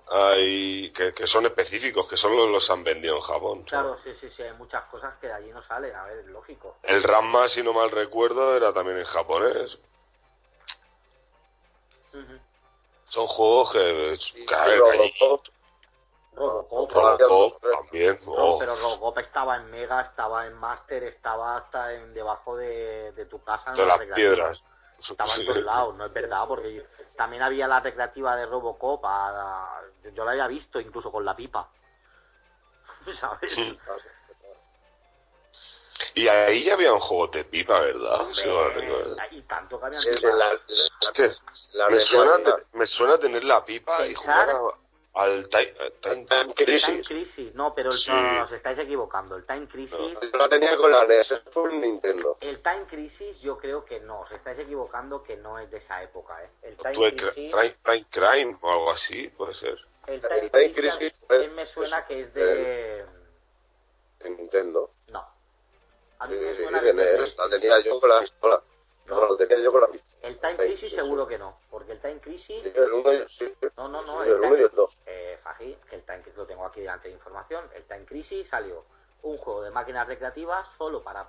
hay que son específicos, que solo los han vendido en Japón. Claro, sí, hay muchas cosas que de allí no salen, a ver, es lógico. El Ranma, si no mal recuerdo, era también en japonés. Son juegos que a ver, Robocop también. Pero Robocop estaba en Mega, estaba en Master, estaba hasta debajo de tu casa. De las piedras. Estaba en todos lados, no es verdad, porque también había la recreativa de Robocop, yo la había visto incluso con la pipa. ¿Sabes? Sí. Y ahí ya había un juego de pipa, ¿verdad? Y tanto que había me suena tener la pipa y jugar al Time Crisis. No, pero no, os estáis equivocando. El Time Crisis... Yo la tenía con la NES, fue un Nintendo. El Time Crisis yo creo que no, os estáis equivocando, que no es de esa época, ¿eh? El Time Crime o algo así, puede ser. El Time Crisis me suena que es de Nintendo. No. A mí me Sí, suena de NES, la tenía yo con la pistola. No, lo tenía yo con la pistola. El Time Crisis seguro que no, porque el Time Crisis... Sí, el 1 y sí. No, el 1 y el 2. Fají, que el Time Crisis lo tengo aquí delante de información. El Time Crisis salió un juego de máquinas recreativas solo para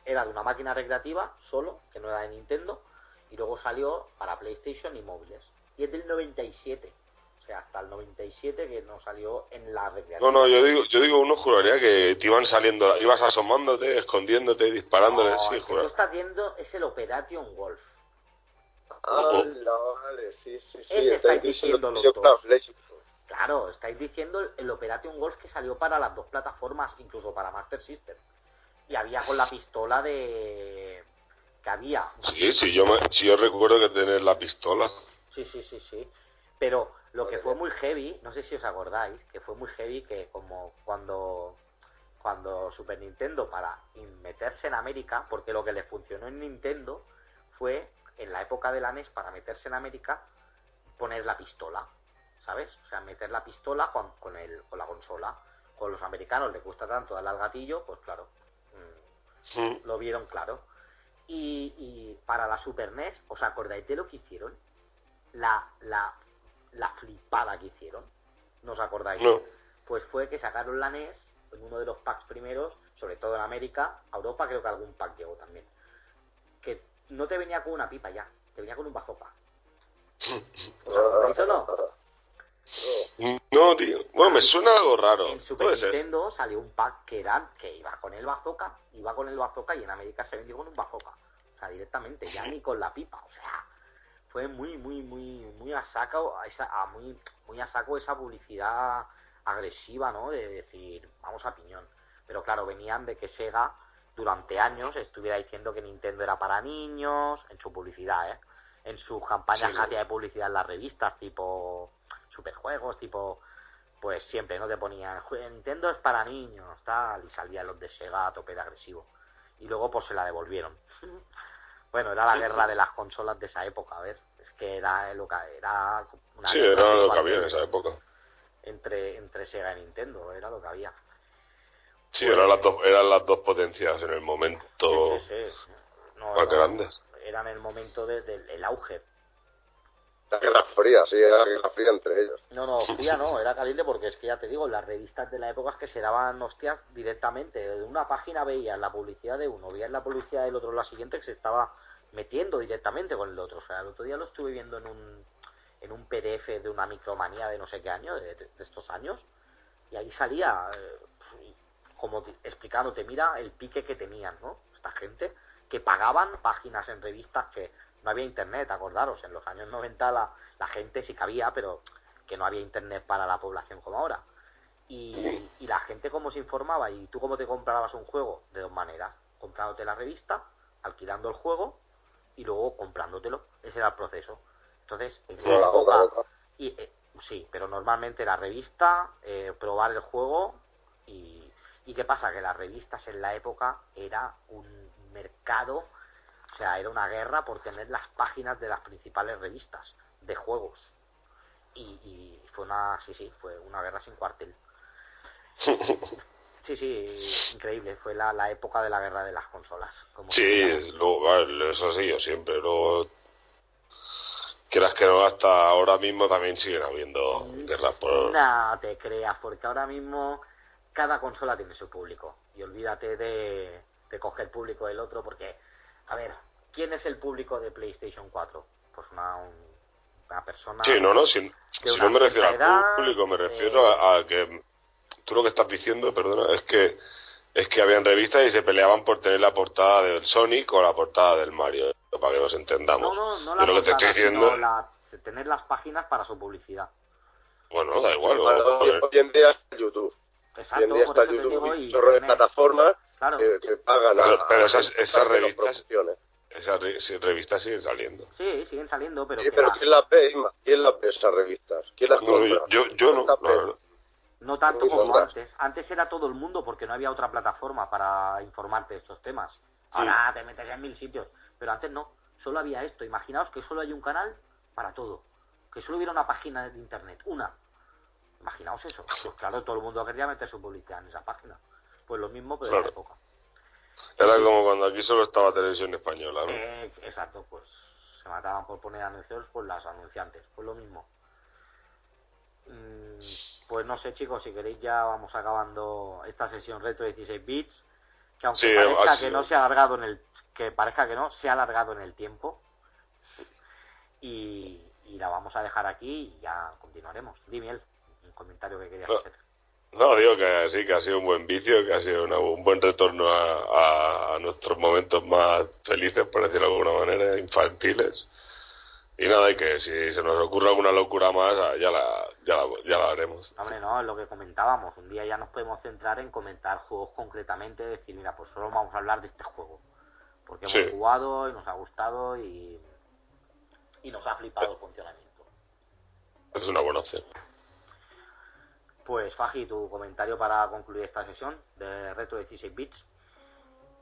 era de una máquina recreativa solo, que no era de Nintendo, y luego salió para PlayStation y móviles. Y es del 97. O sea, hasta el 97 que no salió en la recreativa. No, yo digo, uno juraría que te iban saliendo, ibas asomándote, escondiéndote, disparándoles. No, sí, el que tú estás viendo es el Operation Wolf. Vale, sí. Ese estáis diciendo los dos. Claro, estáis diciendo el Operation Wolf que salió para las dos plataformas, incluso para Master System. Y había con la pistola que había. Sí, yo recuerdo que tener la pistola. Sí. Pero lo que fue muy heavy, no sé si os acordáis, que fue muy heavy que como cuando Super Nintendo para meterse en América, porque lo que le funcionó en Nintendo fue en la época de la NES para meterse en América poner la pistola, ¿sabes? O sea, meter la pistola con la consola. Con los americanos les gusta tanto darle al gatillo, pues claro, lo vieron claro. Y para la Super NES, ¿os acordáis de lo que hicieron? La flipada que hicieron, ¿no os acordáis? No. Pues fue que sacaron la NES en uno de los packs primeros, sobre todo en América, a Europa creo que algún pack llegó también, que no te venía con una pipa ya, te venía con un bazooka. ¿Os acordáis o no? No, tío. Bueno, me suena algo raro. En Super Nintendo salió un pack que iba con el bazooka y en América se vendió con un bazooka. O sea, directamente, ya ni con la pipa, o sea... Fue muy a saco esa publicidad agresiva, ¿no? De decir, vamos a piñón. Pero claro, venían de que Sega durante años estuviera diciendo que Nintendo era para niños, en su publicidad, ¿eh? En sus campañas que hacía de publicidad en las revistas, tipo Superjuegos, tipo... Pues siempre, ¿no? Te ponían, Nintendo es para niños, tal, y salían los de Sega a tope de agresivo. Y luego pues se la devolvieron. Bueno, era la guerra de las consolas de esa época, a ver, es que era una era lo que había en esa época. Entre Sega y Nintendo, era lo que había. Sí, eran las dos potencias en el momento más grandes. Eran el momento del auge. La Guerra Fría, sí, era la Guerra Fría entre ellos. No, fría no, era caliente porque es que ya te digo, las revistas de la época es que se daban hostias directamente. De una página veías la publicidad de uno, veías la publicidad del otro, la siguiente que se estaba metiendo directamente con el otro. O sea, el otro día lo estuve viendo en un PDF de una Micromanía de no sé qué año, de estos años, y ahí salía como explicándote, mira el pique que tenían, ¿no? Esta gente que pagaban páginas en revistas, que no había internet, acordaros, en los años 90 la gente sí que había, pero que no había internet para la población como ahora. Y la gente cómo se informaba, y tú cómo te comprabas un juego, de dos maneras: comprándote la revista, alquilando el juego y luego comprándotelo. Ese era el proceso. Entonces, en esa época, sí, pero normalmente la revista, probar el juego. ¿Y qué pasa? Que las revistas en la época era un mercado, o sea, era una guerra por tener las páginas de las principales revistas de juegos. Y fue fue una guerra sin cuartel. Sí, increíble. Fue la época de la guerra de las consolas. Luego, eso sí, yo siempre. Luego, quieras que no, hasta ahora mismo también siguen habiendo guerras por... No te creas, porque ahora mismo cada consola tiene su público. Y olvídate de coger público del otro, porque, a ver, ¿quién es el público de PlayStation 4? Pues una persona... Sí, si no me refiero al público, me refiero a que... Tú lo que estás diciendo, perdona, es que habían revistas y se peleaban por tener la portada del Sonic o la portada del Mario, para que nos entendamos. No la lo que te estoy diciendo, sino tener las páginas para su publicidad. Bueno, da igual. Hoy en día está YouTube. Exacto, hoy en día está YouTube y chorro de plataformas que pagan pero esas revistas... Esas revistas siguen saliendo. Sí, siguen saliendo, pero... pero ¿quién las ve, Isma? ¿Quién las ve esas revistas? ¿Quién las compra? Yo no. No tanto como antes. Antes era todo el mundo, porque no había otra plataforma para informarte de estos temas. Ahora te metes en 1000 sitios. Pero antes no. Solo había esto. Imaginaos que solo hay un canal para todo. Que solo hubiera una página de internet. Una. Imaginaos eso. Pues claro, todo el mundo quería meter su publicidad en esa página. Pues lo mismo, pero en la época. Era como cuando aquí solo estaba Televisión Española, ¿no? Exacto, pues se mataban por poner anuncios por las anunciantes. Pues lo mismo. Pues no sé, chicos, si queréis ya vamos acabando esta sesión retro 16 bits, que aunque parezca que no se ha alargado se ha alargado en el tiempo, y la vamos a dejar aquí y ya continuaremos. Dime, un comentario que querías hacer. No, digo que sí, que ha sido un buen vicio, que ha sido un buen retorno a nuestros momentos más felices, por decirlo de alguna manera, infantiles. Y nada, y que si se nos ocurre alguna locura más, ya la haremos. Hombre, no, es lo que comentábamos. Un día ya nos podemos centrar en comentar juegos concretamente, decir, mira, pues solo vamos a hablar de este juego. Porque hemos jugado y nos ha gustado y nos ha flipado el funcionamiento. Es una buena opción. Pues, Faji, tu comentario para concluir esta sesión de Retro 16 Bits.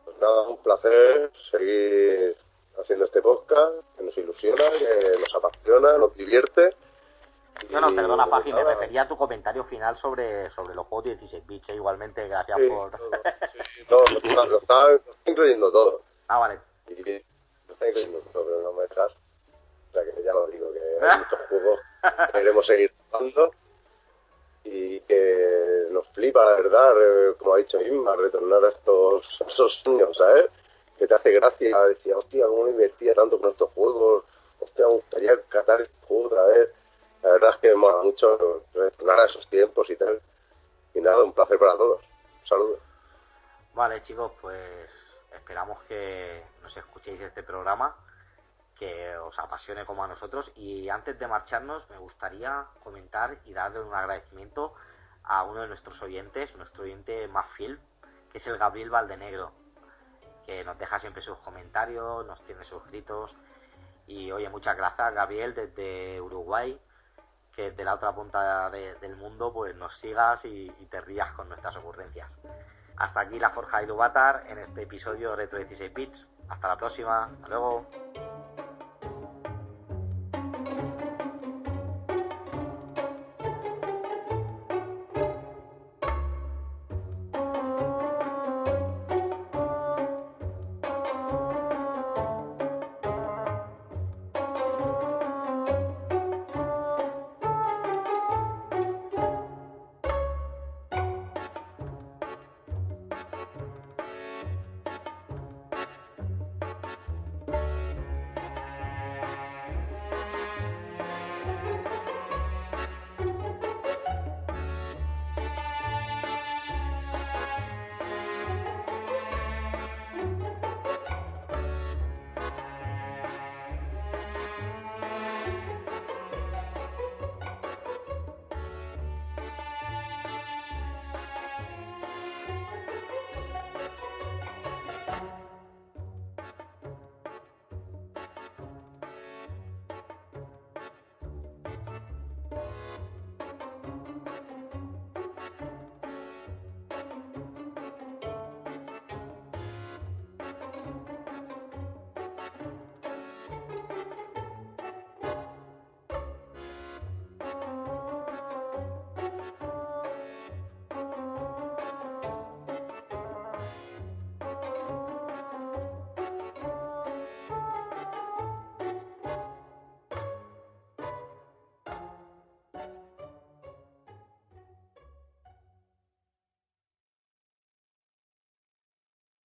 Pues nada, un placer seguir haciendo este podcast, que nos ilusiona, que nos apasiona, nos divierte. No, perdona, Faji, me refería a tu comentario final sobre los juegos 16 bits. Igualmente, gracias por... lo está incluyendo todo. Vale. Y lo está incluyendo todo, pero no me dejas. O sea, que ya lo digo, que hay muchos juegos que queremos seguir jugando y que nos flipa, la verdad, como ha dicho Isma, retornar a esos años, ¿sabes? Que te hace gracia, decía, hostia, cómo me divertía tanto con estos juegos, hostia, me gustaría catar este juego otra vez. La verdad es que me mola mucho retornar a esos tiempos y tal. Y nada, un placer para todos. Un saludo. Vale, chicos, pues esperamos que nos escuchéis este programa, que os apasione como a nosotros. Y antes de marcharnos, me gustaría comentar y darle un agradecimiento a uno de nuestros oyentes, nuestro oyente más fiel, que es el Gabriel Valdenegro, que nos deja siempre sus comentarios, nos tiene suscritos. Y oye, muchas gracias, Gabriel, desde Uruguay, que de la otra punta del mundo pues nos sigas y te rías con nuestras ocurrencias. Hasta aquí la Forja de Ilúvatar en este episodio Retro 16 Bits. Hasta la próxima, hasta luego.